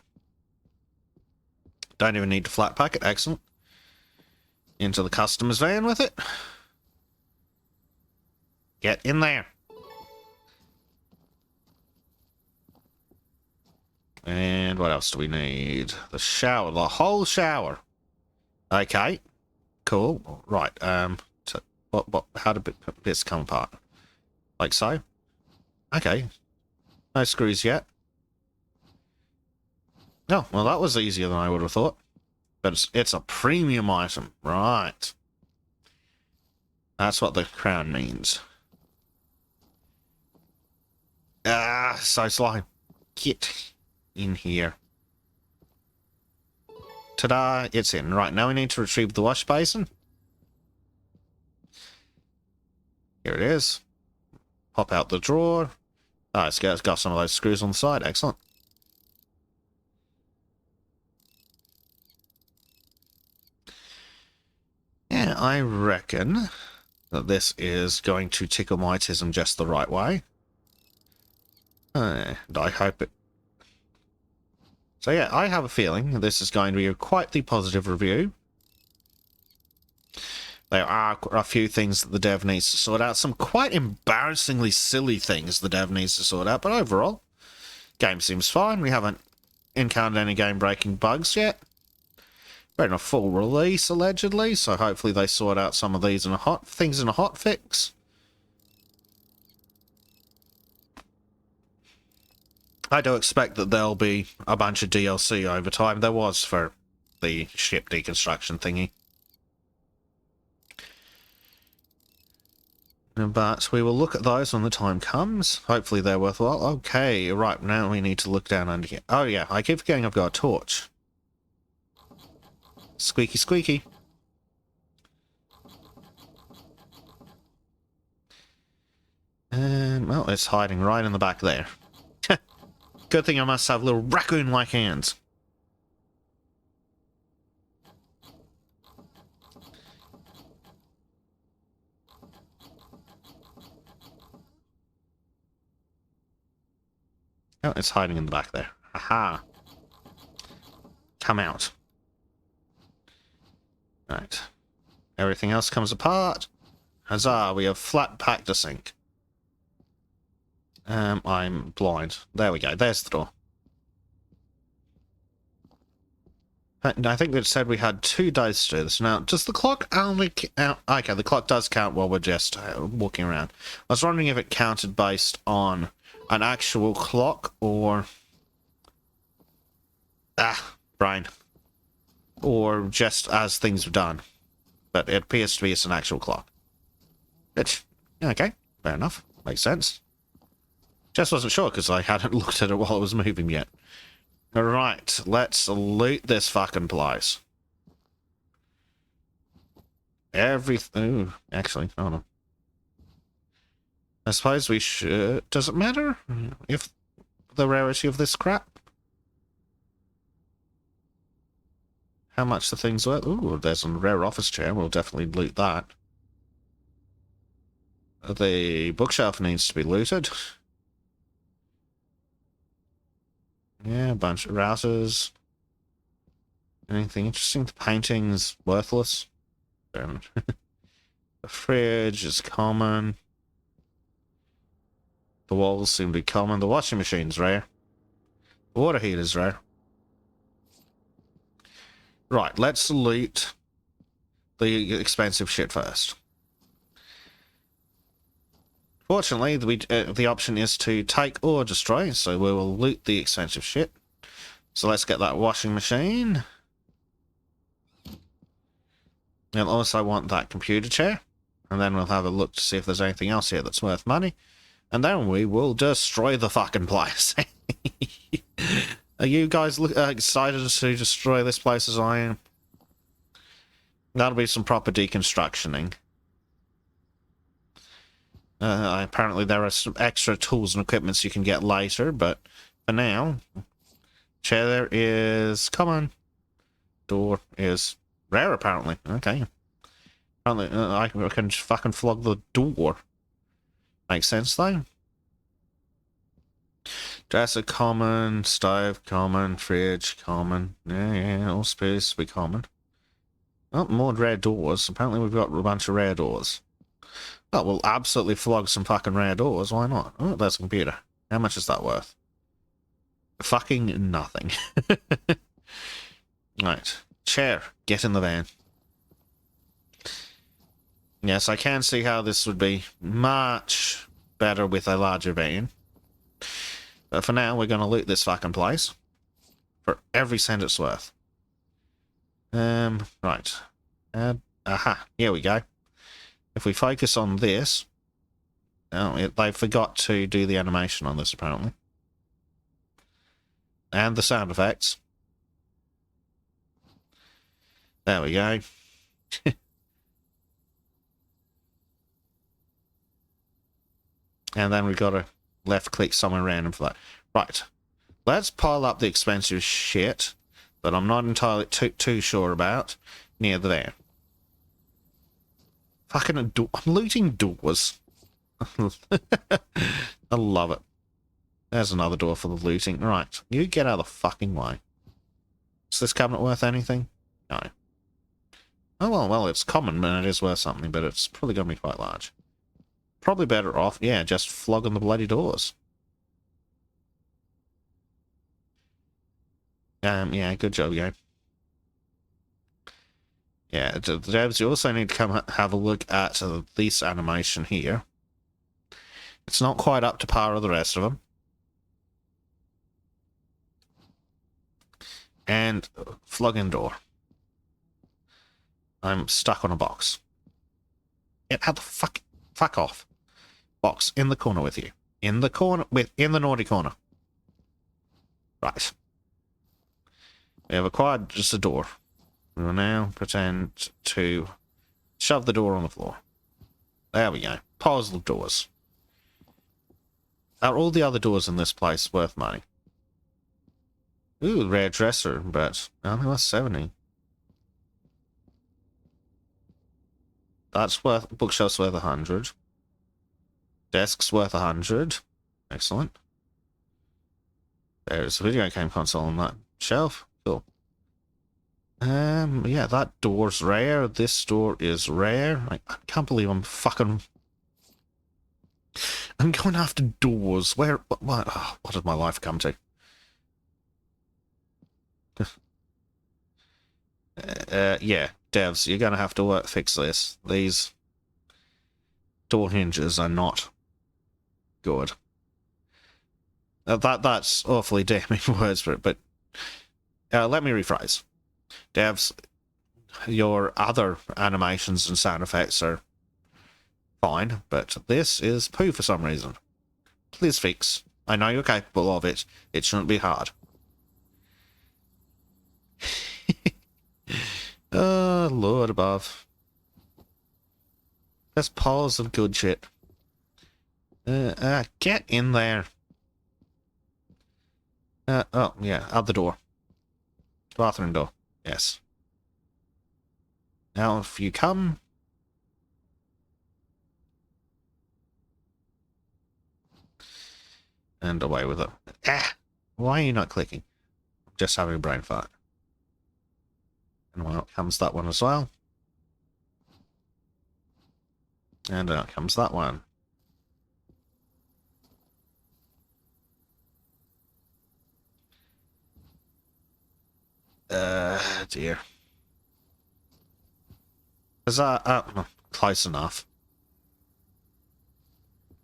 S1: Don't even need to flat pack it. Excellent. Into the customer's van with it. Get in there. And what else do we need? The shower. The whole shower. Okay. Cool. Right. So how do bits come apart? Like so? Okay. No screws yet. Oh, well, that was easier than I would have thought. But it's a premium item. Right. That's what the crown means. So slime. Get in here. Ta-da! It's in. Right, now we need to retrieve the wash basin. Here it is. Pop out the drawer. It's got some of those screws on the side. Excellent. Yeah, I reckon that this is going to tickle my tism just the right way. And I hope it... So yeah, I have a feeling this is going to be quite the positive review. There are a few things that the dev needs to sort out. Some quite embarrassingly silly things the dev needs to sort out. But overall, game seems fine. We haven't encountered any game-breaking bugs yet. We're in a full release, allegedly. So hopefully they sort out some of these in a hot fix. I do expect that there'll be a bunch of DLC over time. There was for the ship deconstruction thingy. But we will look at those when the time comes. Hopefully they're worthwhile. Okay, right, now we need to look down under here. Oh yeah, I keep forgetting I've got a torch. Squeaky, squeaky. Well, it's hiding right in the back there. Good thing I must have little raccoon-like hands. Oh, it's hiding in the back there. Aha. Come out. Right. Everything else comes apart. Huzzah, we have flat pack to sink. I'm blind. There we go. There's the door. I think it said we had 2 days to do this. Now, does the clock only count? Okay, the clock does count while we're just walking around. I was wondering if it counted based on an actual clock or... brain. Or just as things were done. But it appears to be it's an actual clock. Which, okay, fair enough. Makes sense. Just wasn't sure because I hadn't looked at it while it was moving yet. Alright, let's loot this fucking place. Ooh, actually, hold on. I suppose we should... Does it matter if the rarity of this crap? How much the thing's worth? Ooh, there's a rare office chair. We'll definitely loot that. The bookshelf needs to be looted. Yeah, a bunch of routers. Anything interesting? The painting's worthless. The fridge is common. The walls seem to be common. The washing machine's rare. The water heater's rare. Right, let's loot the expensive shit first. Fortunately, the option is to take or destroy, so we will loot the expensive shit. So let's get that washing machine. We'll also want that computer chair. And then we'll have a look to see if there's anything else here that's worth money. And then we will destroy the fucking place. Are you guys excited to destroy this place as I am? That'll be some proper deconstructioning. Apparently there are some extra tools and equipments you can get later, but for now... Chair there is common. Door is rare, apparently. Okay. Apparently, I can fucking flog the door. Makes sense, though. Dresser common, stove common, fridge common. Yeah, all supposed to be common. Oh, more rare doors. Apparently we've got a bunch of rare doors. Oh, we'll absolutely flog some fucking rare doors. Why not? Oh, there's a computer. How much is that worth? Fucking nothing. Right. Chair. Get in the van. Yes, I can see how this would be much better with a larger van. But for now, we're going to loot this fucking place. For every cent it's worth. Right. Aha. Here we go. If we focus on this... Oh, they forgot to do the animation on this, apparently. And the sound effects. There we go. And then we've got to left-click somewhere random for that. Right. Let's pile up the expensive shit that I'm not entirely too sure about near the van. Fucking I'm looting doors. I love it. There's another door for the looting. Right, you get out of the fucking way. Is this cabinet worth anything? No. Oh, well, it's common and it is worth something, but it's probably going to be quite large. Probably better off, yeah, just flogging the bloody doors. Yeah, good job, game. Yeah, devs, you also need to come have a look at this animation here. It's not quite up to par with the rest of them. And flogging door. I'm stuck on a box. Get out the fuck off. Box in the corner with you. In the corner in the naughty corner. Right. We have acquired just a door. We will now pretend to shove the door on the floor. There we go. Piles of doors. Are all the other doors in this place worth money? Ooh, rare dresser, but only worth 70. That's worth, bookshelf's worth 100. Desk's worth 100. Excellent. There's a video game console on that shelf. Cool. Yeah, that door's rare. This door is rare. I can't believe I'm going after doors. What did my life come to? Yeah, devs, you're gonna have to fix this. These door hinges are not good. That's awfully damning words for it, but let me rephrase. Devs, your other animations and sound effects are fine, but this is poo for some reason. Please fix. I know you're capable of it. It shouldn't be hard. Oh, Lord above. There's piles of good shit. Get in there. Oh, yeah, other door. Bathroom door. Yes. Now, if you come... And away with it. Ah! Why are you not clicking? Just having a brain fart. And out comes that one as well. And out comes that one. Dear. Is that close enough?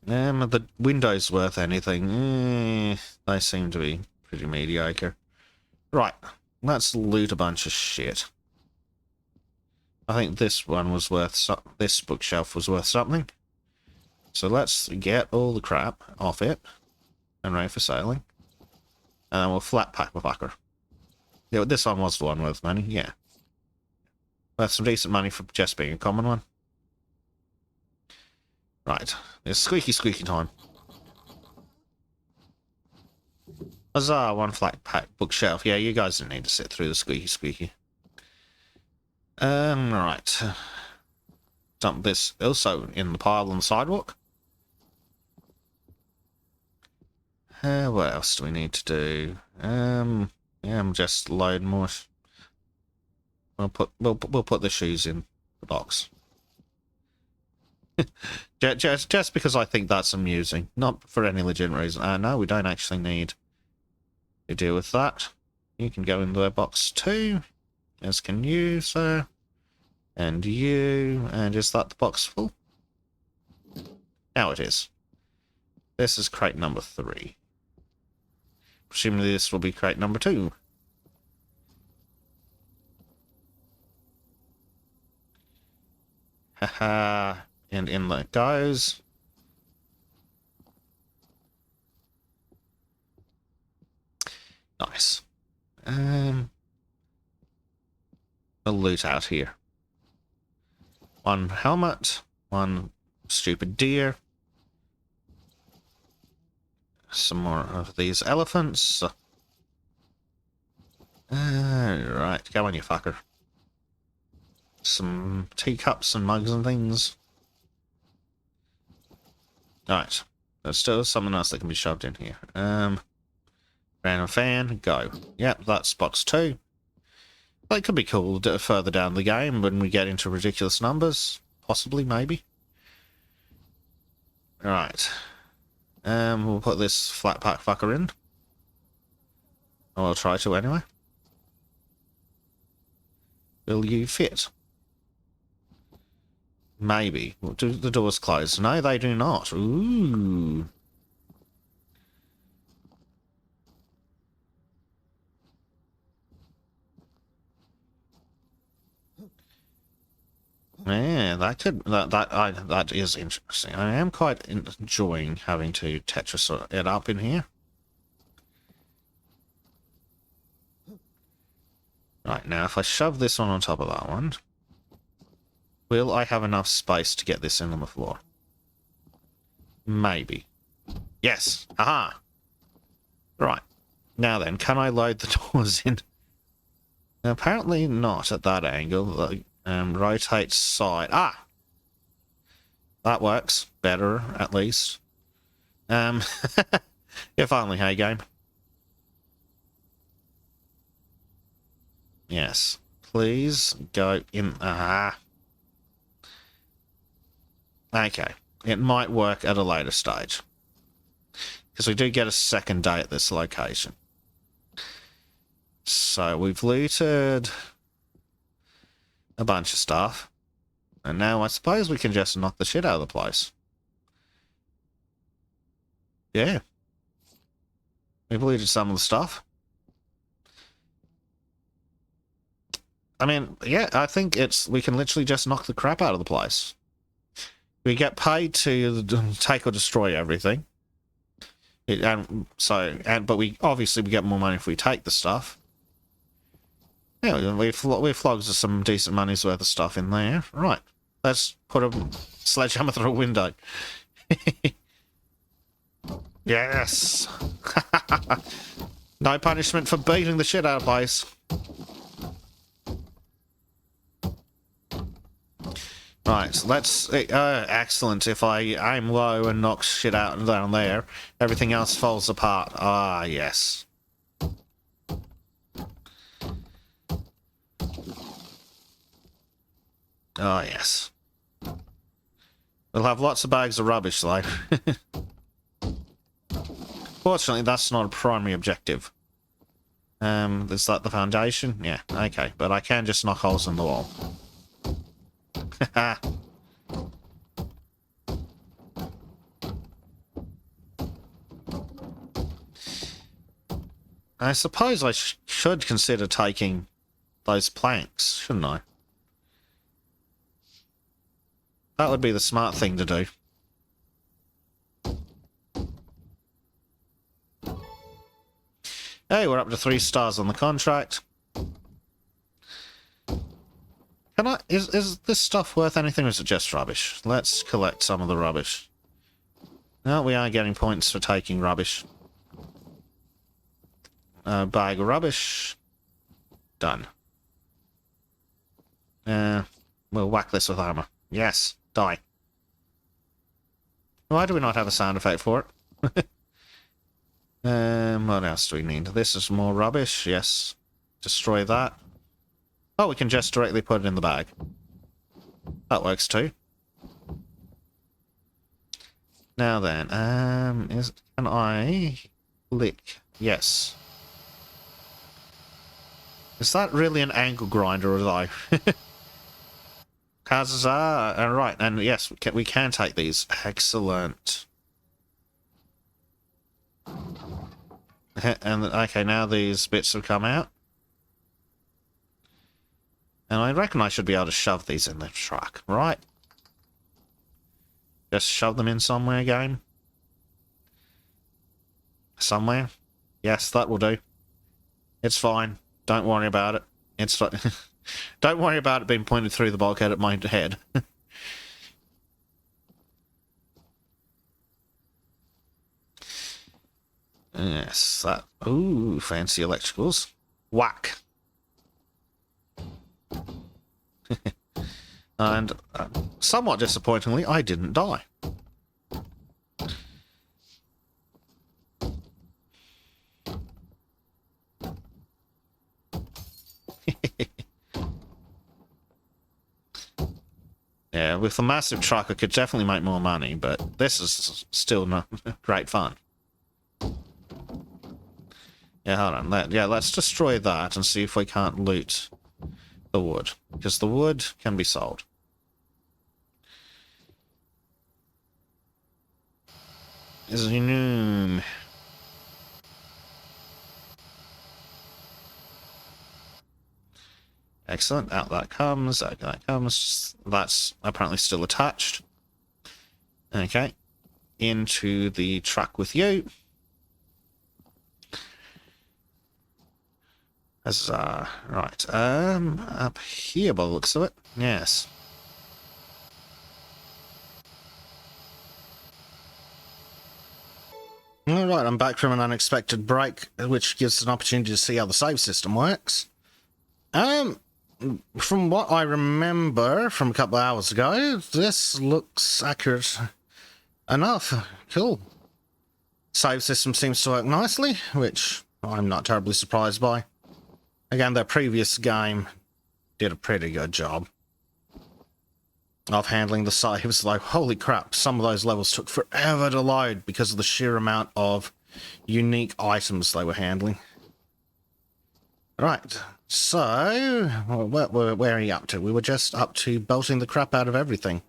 S1: The windows worth anything? They seem to be pretty mediocre. Right, let's loot a bunch of shit. I think this one was worth this bookshelf was worth something. So let's get all the crap off it and ready for sailing. And then we'll flat pack the fucker. Yeah, this one was the one worth money, yeah. Worth some decent money for just being a common one. Right, it's squeaky time. Huzzah, one flat pack bookshelf. Yeah, you guys didn't need to sit through the squeaky. Right. Dump this also in the pile on the sidewalk. What else do we need to do? Yeah, I'm just loading more. We'll put the shoes in the box. just because I think that's amusing, not for any legitimate reason. No, we don't actually need to deal with that. You can go into the box too, as can you, sir. And you, and is that the box full? Now it is. This is crate number 3. Presumably this will be crate number 2. Haha, and in that goes. Nice. A loot out here. One helmet, one stupid deer. Some more of these elephants. Right, go on, you fucker. Some teacups and mugs and things. Alright, There's still something else that can be shoved in here. Random fan, go. Yep, that's box 2. Well, it could be cool further down the game when we get into ridiculous numbers. Possibly, maybe. Right. We'll put this flat pack fucker in. Or I'll try to anyway. Will you fit? Maybe. Do the doors close? No, they do not. Ooh. Yeah, that is interesting. I am quite enjoying having to Tetris it up in here. Right, now if I shove this one on top of that one, will I have enough space to get this in on the floor? Maybe. Yes. Aha. Right. Now then, can I load the doors in? Apparently not at that angle. Rotate side. Ah! That works. Better, at least. If only, hey, game. Yes. Please go in. Ah. Okay. It might work at a later stage. Because we do get a second day at this location. So we've looted a bunch of stuff. And now I suppose we can just knock the shit out of the place. Yeah. We've looted some of the stuff. I mean, yeah, I think we can literally just knock the crap out of the place. We get paid to take or destroy everything. But we get more money if we take the stuff. Yeah, we flogged some decent money's worth of stuff in there. Right, let's put a sledgehammer through a window. Yes! No punishment for beating the shit out of place. Right, so let's... excellent. If I aim low and knock shit out down there, everything else falls apart. Ah, yes. Oh, yes. We'll have lots of bags of rubbish, though. Fortunately, that's not a primary objective. Is that the foundation? Yeah, okay. But I can just knock holes in the wall. I suppose I should consider taking those planks, shouldn't I? That would be the smart thing to do. Hey, we're up to 3 stars on the contract. Is this stuff worth anything, or is it just rubbish? Let's collect some of the rubbish. No, we are getting points for taking rubbish. Bag of rubbish. Done. We'll whack this with armor. Yes, die. Why do we not have a sound effect for it? What else do we need? This is more rubbish, yes. Destroy that. Oh, we can just directly put it in the bag. That works too. Now then, can I lick? Yes. Is that really an angle grinder, or though? Huzzah! Right, and yes, we can take these. Excellent. And okay, now these bits have come out. And I reckon I should be able to shove these in the truck, right? Just shove them in somewhere, game. Somewhere. Yes, that will do. It's fine. Don't worry about it. It's fine. Don't worry about it being pointed through the bulkhead at my head. Yes, that... Ooh, fancy electricals. Whack. And, somewhat disappointingly, I didn't die. Yeah, with a massive truck, I could definitely make more money, but this is still not great fun. Yeah, hold on. Let's destroy that and see if we can't loot the wood, because the wood can be sold. Zoom. Excellent. Out that comes. Out that comes. That's apparently still attached. Okay. Into the truck with you. Huzzah. Right. Up here by the looks of it. Yes. Alright, I'm back from an unexpected break, which gives an opportunity to see how the save system works. From what I remember from a couple of hours ago, this looks accurate enough. Cool. Save system seems to work nicely, which I'm not terribly surprised by. Again, their previous game did a pretty good job of handling the saves, though. Holy crap, some of those levels took forever to load because of the sheer amount of unique items they were handling. Right, so where are you up to? We were just up to belting the crap out of everything.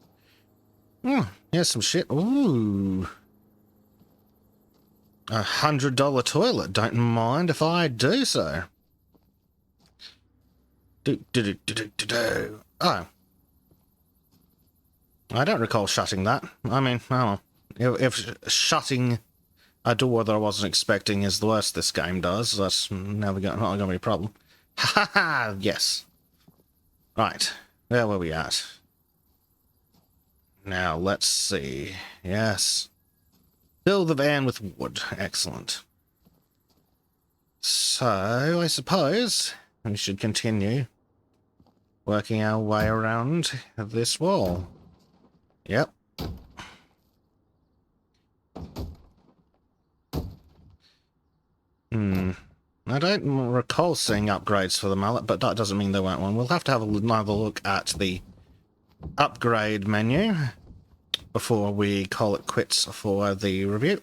S1: Here's some shit. Ooh. $100 toilet. Don't mind if I do so. Oh. I don't recall shutting that. I mean, oh, if shutting a door that I wasn't expecting is the worst this game does, that's never not going to be a problem. Ha ha! Yes. Right. Where were we at? Now, let's see. Yes. Fill the van with wood. Excellent. So, I suppose we should continue working our way around this wall. Yep. I don't recall seeing upgrades for the mallet, but that doesn't mean there weren't one. We'll have to have another look at the upgrade menu before we call it quits for the review.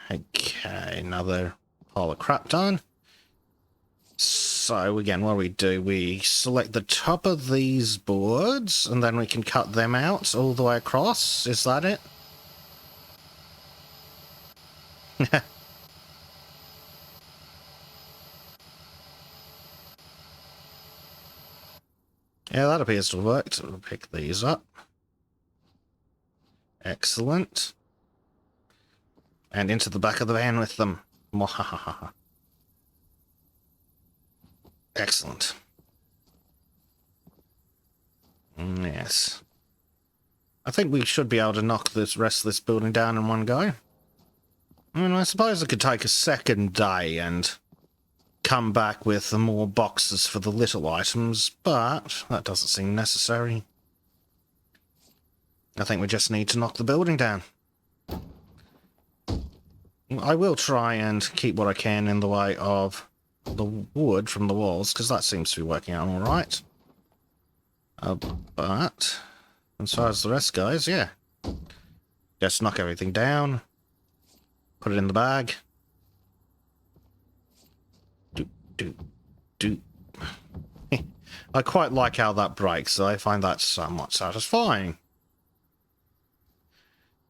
S1: Okay, another pile of crap done. So, again, what do? We select the top of these boards, and then we can cut them out all the way across. Is that it? Yeah, that appears to have worked. We'll pick these up. Excellent. And into the back of the van with them. Mwahaha. Excellent. Yes. I think we should be able to knock this rest of this building down in one go. I mean, I suppose it could take a second day and come back with more boxes for the little items, but that doesn't seem necessary. I think we just need to knock the building down. I will try and keep what I can in the way of the wood from the walls, because that seems to be working out alright. But as far as the rest goes, yeah. Just knock everything down. Put it in the bag. Do. I quite like how that breaks, so I find that somewhat satisfying.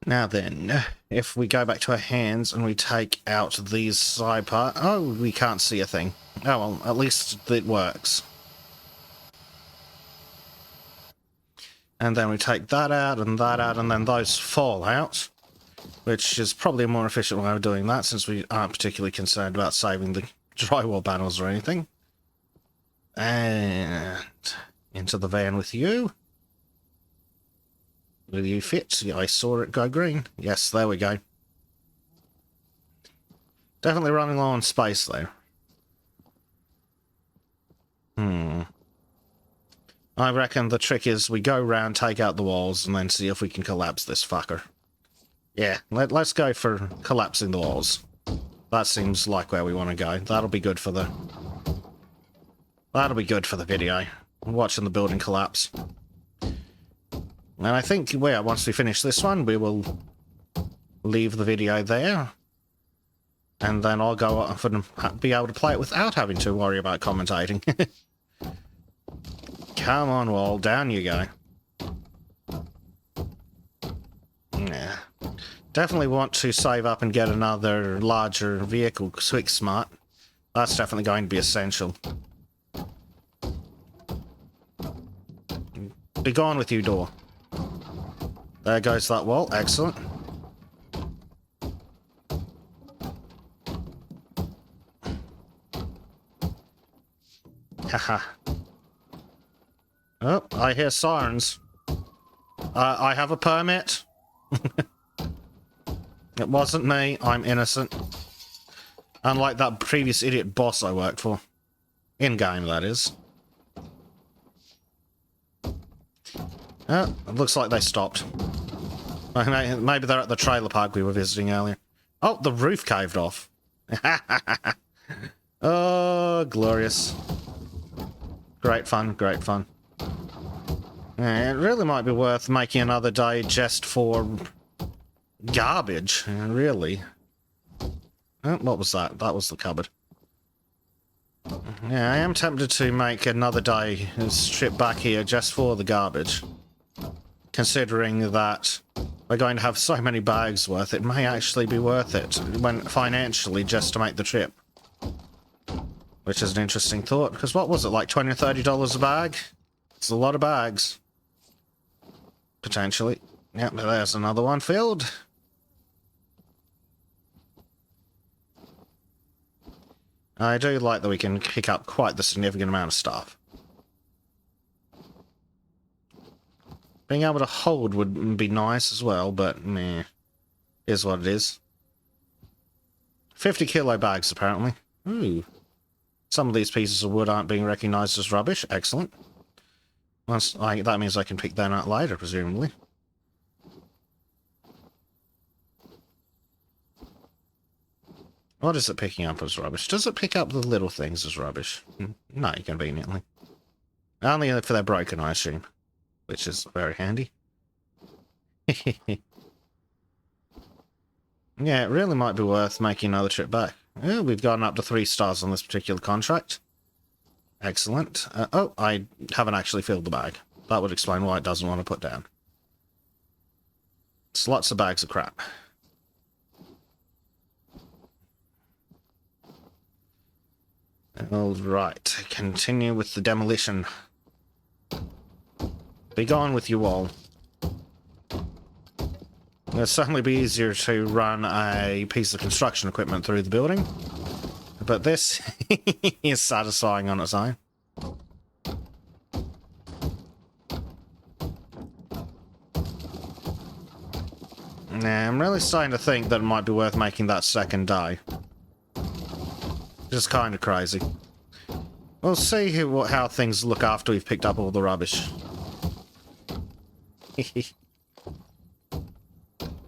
S1: Now then, if we go back to our hands and we take out these side parts... Oh, we can't see a thing. Oh, well, at least it works. And then we take that out, and then those fall out. Which is probably a more efficient way of doing that, since we aren't particularly concerned about saving the drywall panels or anything. And into the van with you. Will you fit? Yeah, I saw it go green. Yes, there we go. Definitely running low on space, though. I reckon the trick is we go round, take out the walls, and then see if we can collapse this fucker. Yeah, let's go for collapsing the walls. That seems like where we want to go. That'll be good for the... That'll be good for the video. watching the building collapse. And I think, well, once we finish this one, we will leave the video there. And then I'll go off and be able to play it without having to worry about commentating. Come on, Wall, down you go. Yeah. Definitely want to save up and get another larger vehicle quick smart. That's definitely going to be essential. Be gone with you, door. There goes that wall. Excellent. Haha. Oh, I hear sirens. I have a permit. It wasn't me. I'm innocent. Unlike that previous idiot boss I worked for. In-game, that is. Oh, it looks like they stopped. Maybe they're at the trailer park we were visiting earlier. Oh, the roof caved off. Oh, glorious. Great fun, great fun. Yeah, it really might be worth making another day just for garbage, really. Oh, what was that? That was the cupboard. Yeah, I am tempted to make another day strip back here just for the garbage. Considering that we're going to have so many bags worth, it may actually be worth it when financially just to make the trip. Which is an interesting thought, because what was it, like $20 or $30 a bag? It's a lot of bags. Potentially. Yep, there's another one filled. I do like that we can pick up quite the significant amount of stuff. Being able to hold would be nice as well, but meh. Is what it is. 50 kilo bags, apparently. Ooh. Some of these pieces of wood aren't being recognised as rubbish. Excellent. That means I can pick them out later, presumably. What is it picking up as rubbish? Does it pick up the little things as rubbish? No, conveniently. Only if they're broken, I assume. Which is very handy. Yeah, it really might be worth making another trip back. Oh, we've gotten up to 3 stars on this particular contract. Excellent. Oh, I haven't actually filled the bag. That would explain why it doesn't want to put down. It's lots of bags of crap. Alright, continue with the demolition. Be gone with you all. It'll certainly be easier to run a piece of construction equipment through the building. But this is satisfying on its own. Nah, I'm really starting to think that it might be worth making that second day. Just kind of crazy. We'll see how things look after we've picked up all the rubbish.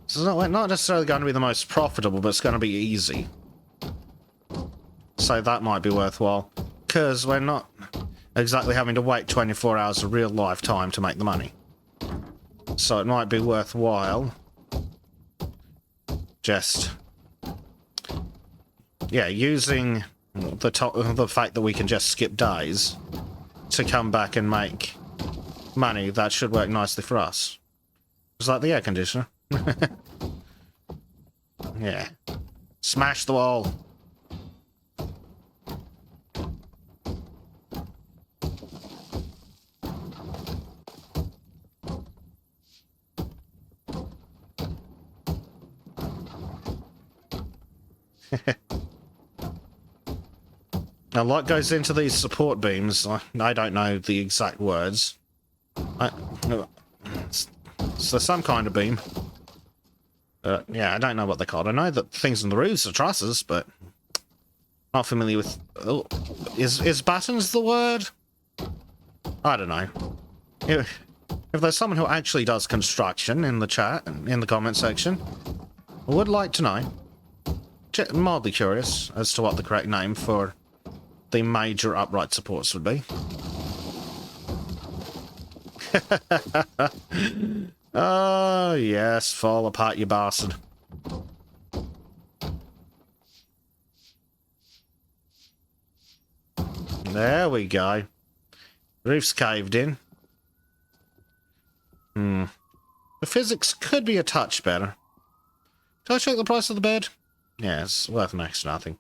S1: So it's not necessarily going to be the most profitable, but it's going to be easy. So that might be worthwhile. Because we're not exactly having to wait 24 hours of real life time to make the money. So it might be worthwhile. Just... yeah, using the fact that we can just skip days to come back and make money. That should work nicely for us. It's like the air conditioner. Yeah. Smash the wall. A lot goes into these support beams. I don't know the exact words. So some kind of beam. Yeah, I don't know what they're called. I know that things on the roofs are trusses, but not familiar with... oh, is battens the word? I don't know. If there's someone who actually does construction in the chat, in the comment section, I would like to know. Mildly curious as to what the correct name for the major upright supports would be. Oh, yes, fall apart, you bastard. There we go. Roof's caved in. The physics could be a touch better. Can I check the price of the bed? Yeah, it's worth next to nothing.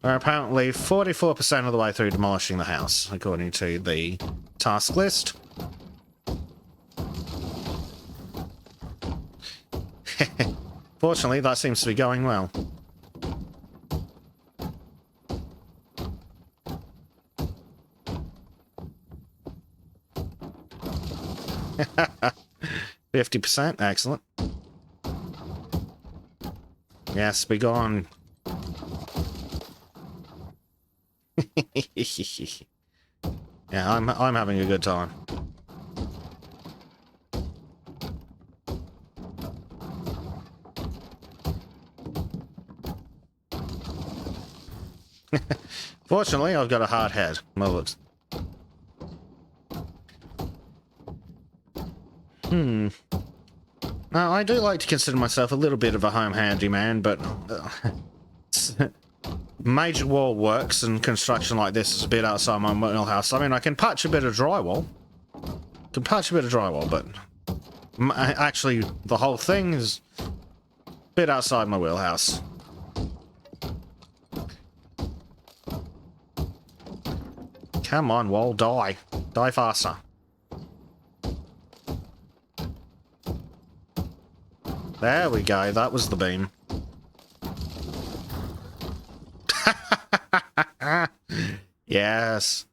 S1: We're apparently 44% of the way through demolishing the house, according to the task list. Fortunately, that seems to be going well. %, excellent. Yes, be gone. Yeah, I'm having a good time. Fortunately, I've got a hard head. Well, it's... Now, I do like to consider myself a little bit of a home handyman, but major wall works and construction like this is a bit outside my wheelhouse. I mean, I can patch a bit of drywall. But actually, the whole thing is a bit outside my wheelhouse. Come on, wall, die. Die faster. There we go, that was the beam. Yes.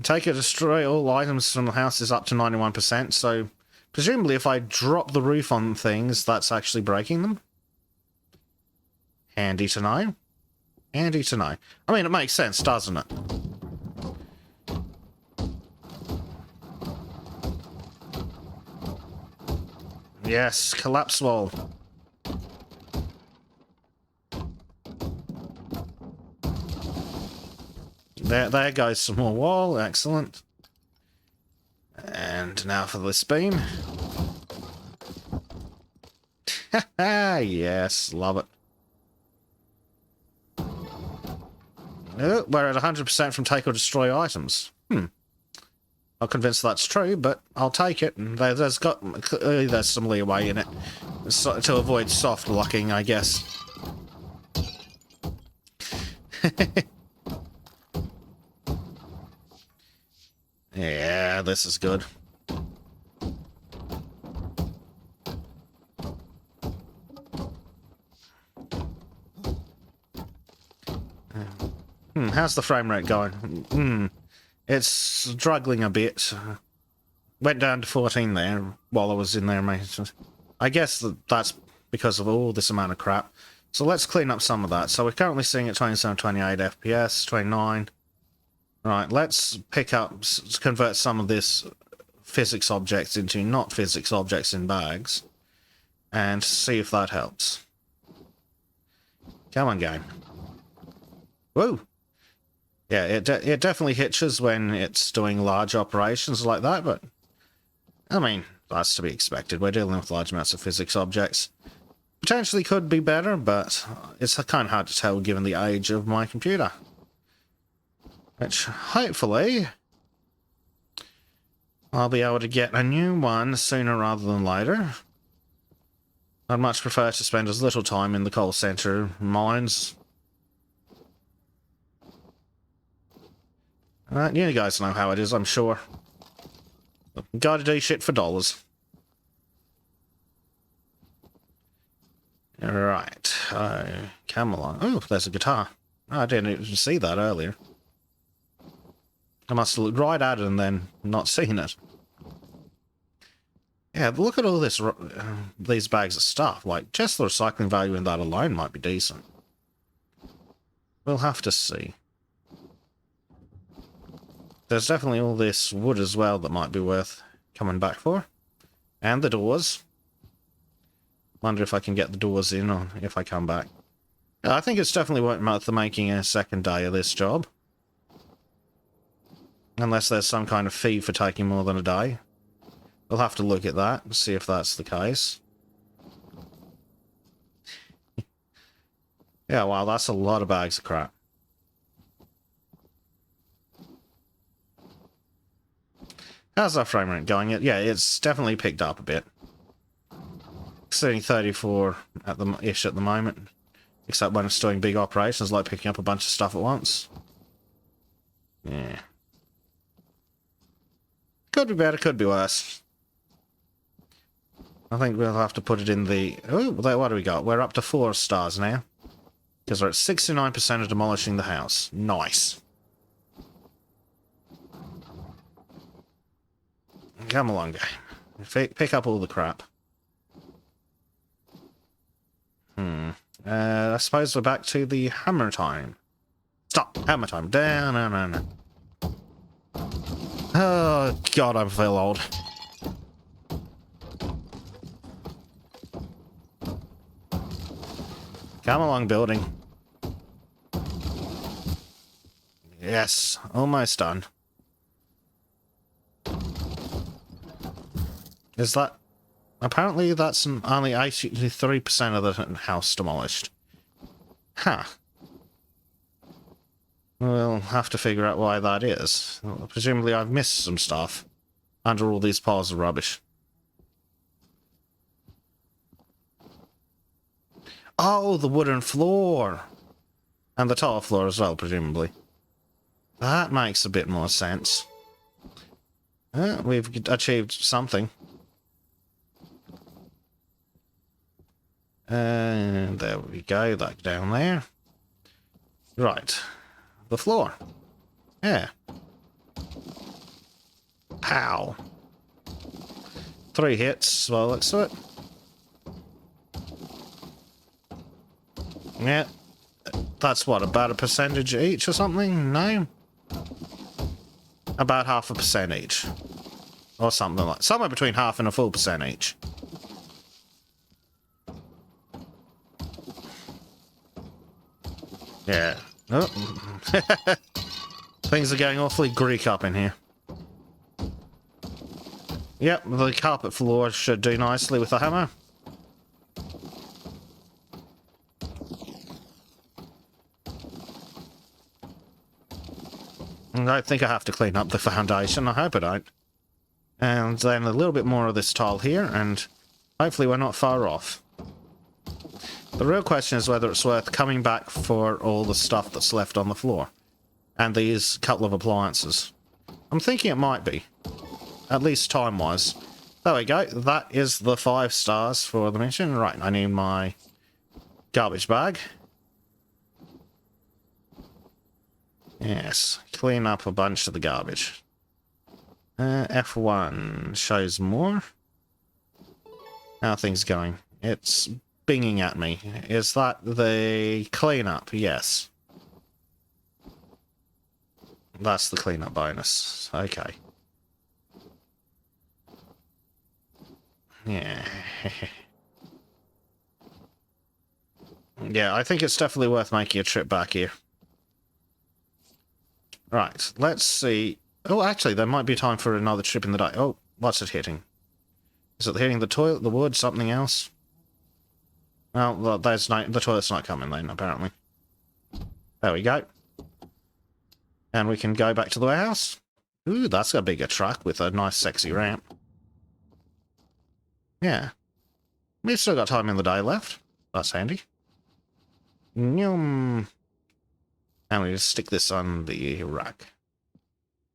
S1: Take it, destroy all items from the house is up to 91%, so presumably if I drop the roof on things, that's actually breaking them. Handy to know. Handy to know. I mean, it makes sense, doesn't it? Yes, collapse wall. There goes some more wall, excellent. And now for this beam. Yes, love it. Oh, we're at 100% from take or destroy items. Not convinced that's true, but I'll take it. And there's some leeway in it to avoid soft locking, I guess. Yeah, this is good. How's the frame rate going? It's struggling a bit. Went down to 14 there while I was in there. I guess that's because of all this amount of crap. So let's clean up some of that. So we're currently seeing at 27, 28 FPS, 29. Right, let's convert some of this physics objects into not physics objects in bags. And see if that helps. Come on, game. Woo! Yeah, it definitely hitches when it's doing large operations like that, but I mean, that's to be expected. We're dealing with large amounts of physics objects. Potentially could be better, but it's kind of hard to tell given the age of my computer. Which, hopefully, I'll be able to get a new one sooner rather than later. I'd much prefer to spend as little time in the call center mines. You guys know how it is, I'm sure. Gotta do shit for dollars. Alright. Come along. Oh, there's a guitar. I didn't even see that earlier. I must have looked right at it and then not seen it. Yeah, but look at all this, these bags of stuff. Like, just the recycling value in that alone might be decent. We'll have to see. There's definitely all this wood as well that might be worth coming back for. And the doors. Wonder if I can get the doors in or if I come back. Yeah, I think it's definitely worth making a second day of this job. Unless there's some kind of fee for taking more than a day. We'll have to look at that and see if that's the case. Yeah, wow, that's a lot of bags of crap. How's our frame rate going? Yeah, it's definitely picked up a bit. It's only 34 at the moment. Except when it's doing big operations, like picking up a bunch of stuff at once. Yeah. Could be better, could be worse. I think we'll have to put it in the... Oh, what do we got? We're up to 4 stars now. Because we're at 69% of demolishing the house. Nice. Come along, game. Pick up all the crap. I suppose we're back to the hammer time. Stop! Hammer time. Down, no. Oh, God, I feel old. Come along, building. Yes, almost done. Is that... Apparently that's only 83% of the house demolished. Huh. We'll have to figure out why that is. Well, presumably I've missed some stuff under all these piles of rubbish. Oh, the wooden floor! And the tile floor as well, presumably. That makes a bit more sense. We've achieved something. And there we go, that down there. Right. The floor. Yeah. Pow. 3 hits, well, let's do it. Yeah. That's what, about a percentage each or something? No? About 0.5% each. Or something like... Somewhere between 0.5 and a full percent each. Yeah. Oh. Things are going awfully Greek up in here. Yep, the carpet floor should do nicely with the hammer. I don't think I have to clean up the foundation. I hope I don't. And then a little bit more of this tile here, and hopefully we're not far off. The real question is whether it's worth coming back for all the stuff that's left on the floor. And these couple of appliances. I'm thinking it might be. At least time-wise. There we go. That is the 5 stars for the mission. Right, I need my garbage bag. Yes, clean up a bunch of the garbage. F1 shows more. How are things going? It's binging at me. Is that the cleanup? Yes. That's the cleanup bonus. Okay. Yeah. Yeah, I think it's definitely worth making a trip back here. Right, let's see. Oh, actually, there might be time for another trip in the day. Oh, what's it hitting? Is it hitting the toilet, the wood, something else? Well, there's no, the toilet's not coming then, apparently. There we go. And we can go back to the warehouse. Ooh, that's a bigger truck with a nice sexy ramp. Yeah. We've still got time in the day left. That's handy. Nyum. And we just stick this on the rack.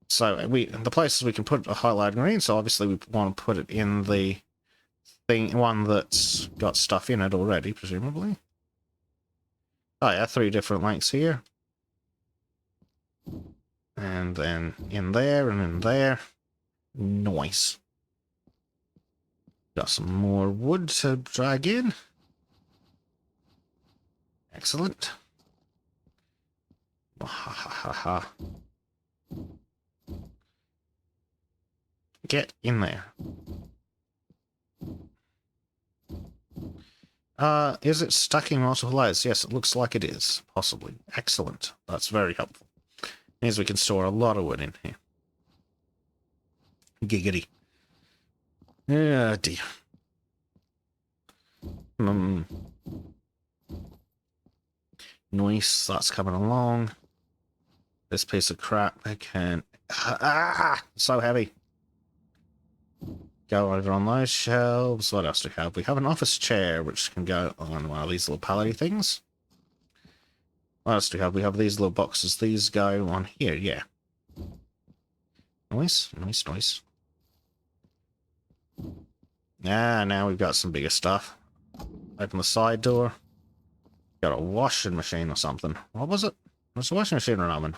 S1: So the places we can put a highlight green, so obviously we want to put it in the one that's got stuff in it already, presumably. Oh yeah, 3 different lengths here. And then in there and in there. Nice. Got some more wood to drag in. Excellent. Ha ha ha ha. Get in there. Is it stacking multiple layers? Yes, it looks like it is. Possibly. Excellent. That's very helpful. Means we can store a lot of wood in here. Giggity. Yeah, dear. Nice, that's coming along. This piece of crap, I can... Ah! So heavy. Go over on those shelves. What else do we have? We have an office chair, which can go on one of these little pallet things. What else do we have? We have these little boxes. These go on here, yeah. Nice, nice, nice. Ah, now we've got some bigger stuff. Open the side door. Got a washing machine or something. What was it? Was a washing machine or an oven?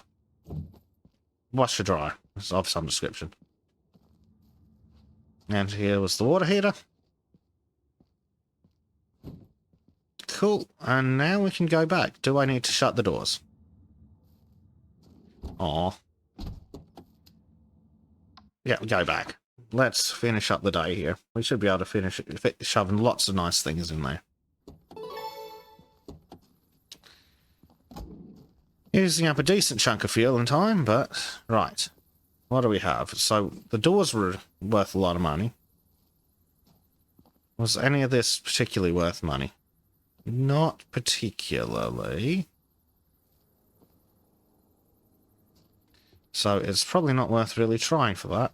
S1: Washer dryer. It's of some description. And here was the water heater. Cool. And now we can go back. Do I need to shut the doors? Aw. Yeah, go back. Let's finish up the day here. We should be able to finish shoving lots of nice things in there. Using up a decent chunk of fuel and time, but... Right. What do we have? So, the doors were worth a lot of money. Was any of this particularly worth money? Not particularly. So, it's probably not worth really trying for that.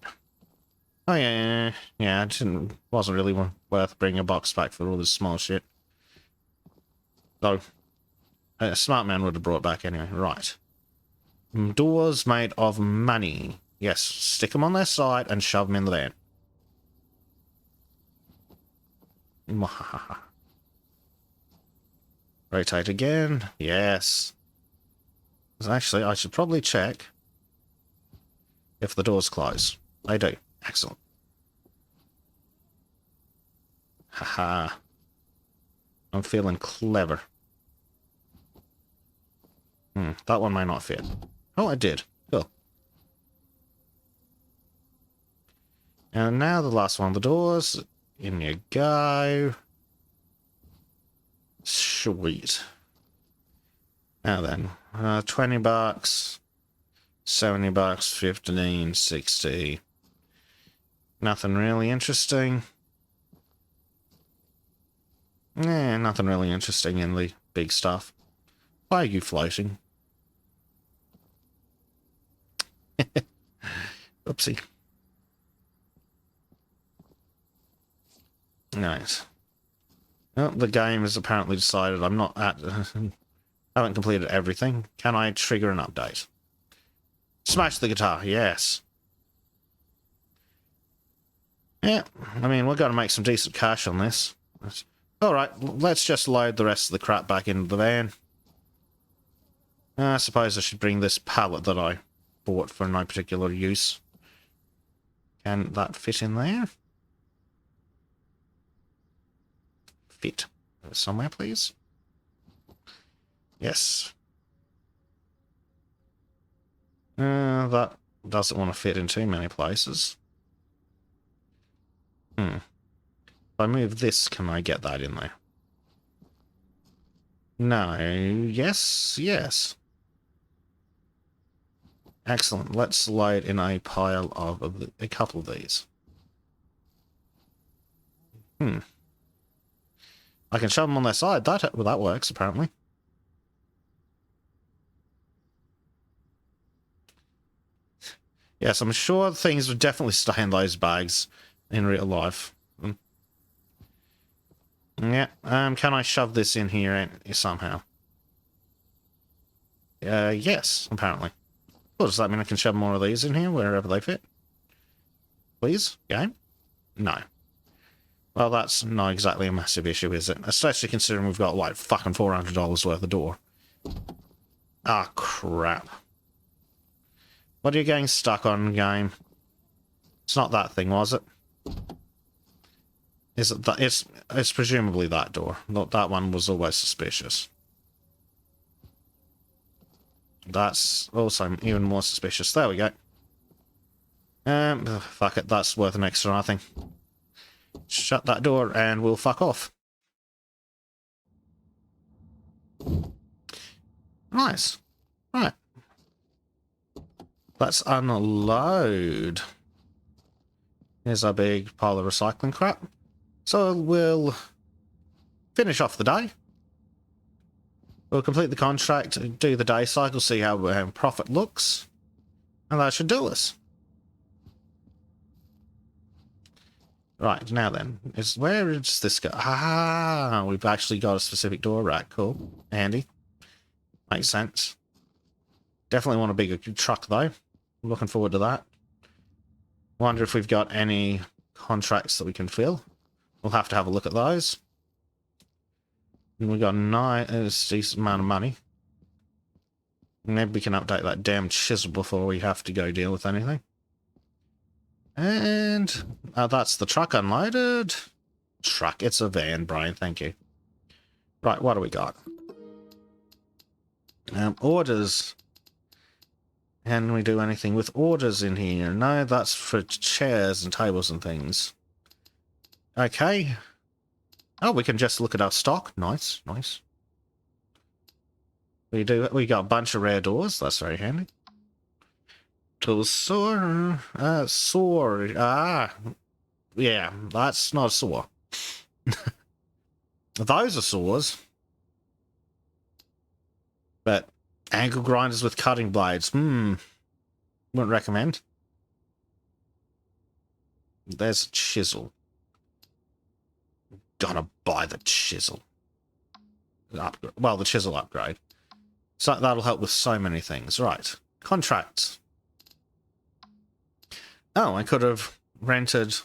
S1: Oh, yeah, it wasn't really worth bringing a box back for all this small shit. Though, a smart man would have brought back anyway. Right. Doors made of money. Yes, stick them on their side and shove them in the van. Rotate again. Yes. Actually, I should probably check if the doors close. They do. Excellent. Haha. I'm feeling clever. That one may not fit. Oh, it did. Cool. And now the last one of the doors. In you go. Sweet. Now then, 20 bucks, 70 bucks, 15, 60. Nothing really interesting. Nothing really interesting in the big stuff. Why are you floating? Oopsie. Nice. Well, the game has apparently decided I'm not at... haven't completed everything. Can I trigger an update? Smash the guitar, yes. Yeah, I mean, we've got to make some decent cash on this. Alright, let's just load the rest of the crap back into the van. I suppose I should bring this pallet that I bought for no particular use. Can that fit in there? Fit. Somewhere, please. Yes. That doesn't want to fit in too many places. If I move this, can I get that in there? No. Yes. Yes. Excellent. Let's load in a pile of a couple of these. I can shove them on their side. That works, apparently. Yes, I'm sure things would definitely stay in those bags in real life. Yeah, can I shove this in here somehow? Yes, apparently. Well, does that mean I can shove more of these in here wherever they fit? Please? Game? No. Well, that's not exactly a massive issue, is it? Especially considering we've got, like, fucking $400 worth of door. Ah, crap. What are you getting stuck on, game? It's not that thing, was it? Is it that? It's presumably that door. That one was always suspicious. That's also even more suspicious. There we go. Fuck it, that's worth an extra nothing. Shut that door and we'll fuck off. Nice. Right. Let's unload Here's our big pile of recycling crap. So we'll finish off the day. We'll complete the contract, do the day cycle, see how profit looks. And that should do us. Right, now then, where does this go? Ah, we've actually got a specific door rack. Cool. Handy. Makes sense. Definitely want a bigger truck, though. I'm looking forward to that. Wonder if we've got any contracts that we can fill. We'll have to have a look at those. And we've got a decent amount of money. Maybe we can update that damn chisel before we have to go deal with anything. And that's the truck unloaded. Truck, it's a van, Brian, thank you. Right, what do we got? Orders. Can we do anything with orders in here? No, that's for chairs and tables and things. Okay. Oh, we can just look at our stock. Nice, nice. We got a bunch of rare doors. That's very handy. Tools, saw. Saw. Ah. Yeah, that's not a saw. Those are saws. But angle grinders with cutting blades. Wouldn't recommend. There's a chisel. Gonna buy the chisel. Well, the chisel upgrade. So that'll help with so many things. Right. Contracts. Oh, I could have rented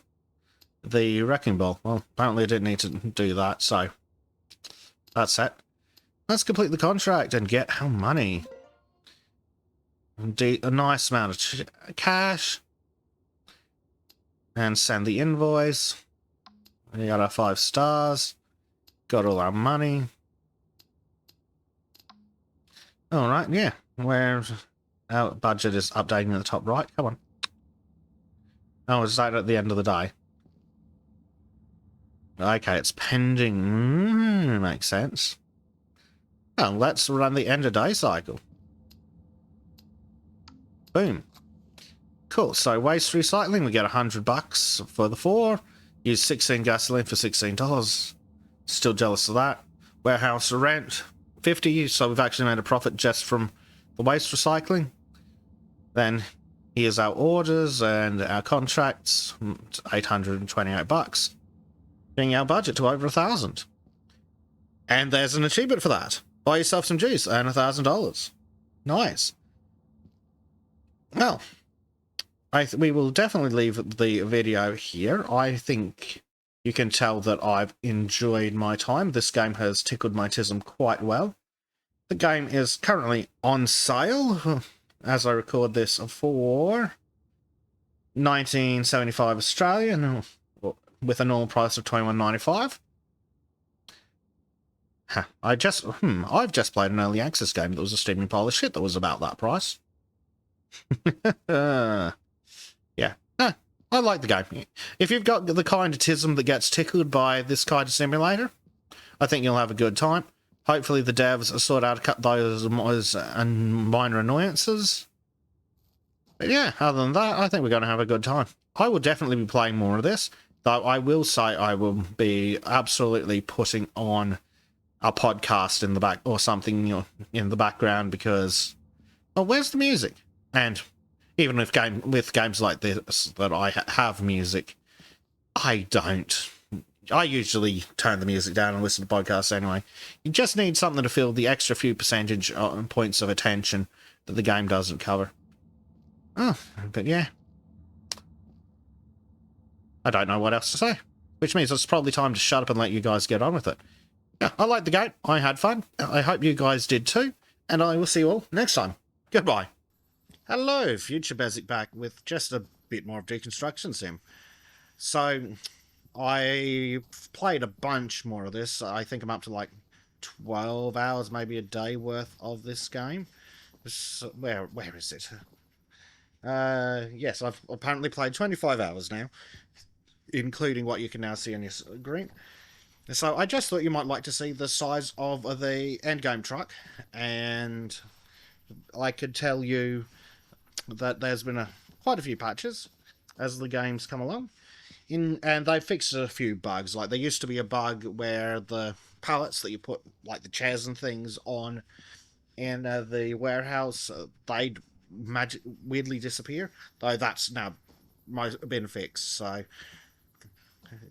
S1: the wrecking ball. Well, apparently I didn't need to do that, so that's it. Let's complete the contract and get our money. A nice amount of cash. And send the invoice. We got our 5 stars. Got all our money. Alright, yeah. Where our budget is updating at the top right. Come on. Oh, it's right at the end of the day. Okay, it's pending. Makes sense. Well, let's run the end of day cycle. Boom. Cool, so waste recycling, we get $100 for the 4. Use 16 gasoline for $16. Still jealous of that. Warehouse rent, 50, so we've actually made a profit just from the waste recycling. Then here's our orders and our contracts, $828. Bringing our budget to over 1,000. And there's an achievement for that. Buy yourself some juice and $1,000. Nice. Well, we will definitely leave the video here. I think you can tell that I've enjoyed my time. This game has tickled my tism quite well. The game is currently on sale, as I record this, for $19.75 Australian, with a normal price of $21.95. I've just played an early access game that was a steaming pile of shit that was about that price. Yeah. I like the game. If you've got the kind of tism that gets tickled by this kind of simulator, I think you'll have a good time. Hopefully the devs sort out to cut those minor annoyances. But yeah, other than that, I think we're going to have a good time. I will definitely be playing more of this, though I will say I will be absolutely putting on a podcast in the back or something in the background because, well, where's the music? And even with games like this that I have music, I don't. I usually turn the music down and listen to podcasts anyway. You just need something to fill the extra few percentage points of attention that the game doesn't cover. Oh, but yeah. I don't know what else to say. Which means it's probably time to shut up and let you guys get on with it. Yeah, I liked the game. I had fun. I hope you guys did too. And I will see you all next time. Goodbye. Hello, Future Bezic back with just a bit more of Deconstruction Sim. So, I played a bunch more of this. I think I'm up to like 12 hours, maybe a day worth of this game. So, where is it? Yes, I've apparently played 25 hours now, including what you can now see on your screen. So I just thought you might like to see the size of the endgame truck, and I could tell you that there's been quite a few patches as the games come along. And they fixed a few bugs. Like, there used to be a bug where the pallets that you put, like the chairs and things, on in the warehouse, they'd weirdly disappear. Though that's now been fixed, so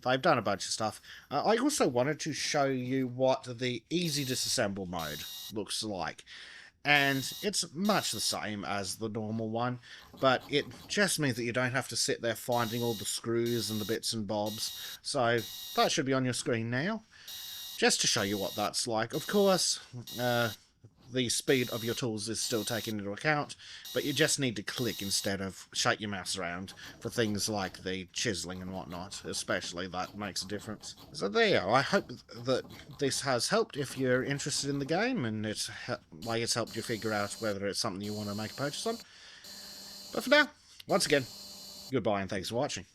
S1: they've done a bunch of stuff. I also wanted to show you what the easy disassemble mode looks like. And it's much the same as the normal one, but it just means that you don't have to sit there finding all the screws and the bits and bobs. So that should be on your screen now, just to show you what that's like. Of course, the speed of your tools is still taken into account, but you just need to click instead of shake your mouse around for things like the chiseling and whatnot. Especially that makes a difference. So there you go. I hope that this has helped if you're interested in the game, and it's helped you figure out whether it's something you want to make a purchase on. But for now, once again, goodbye and thanks for watching.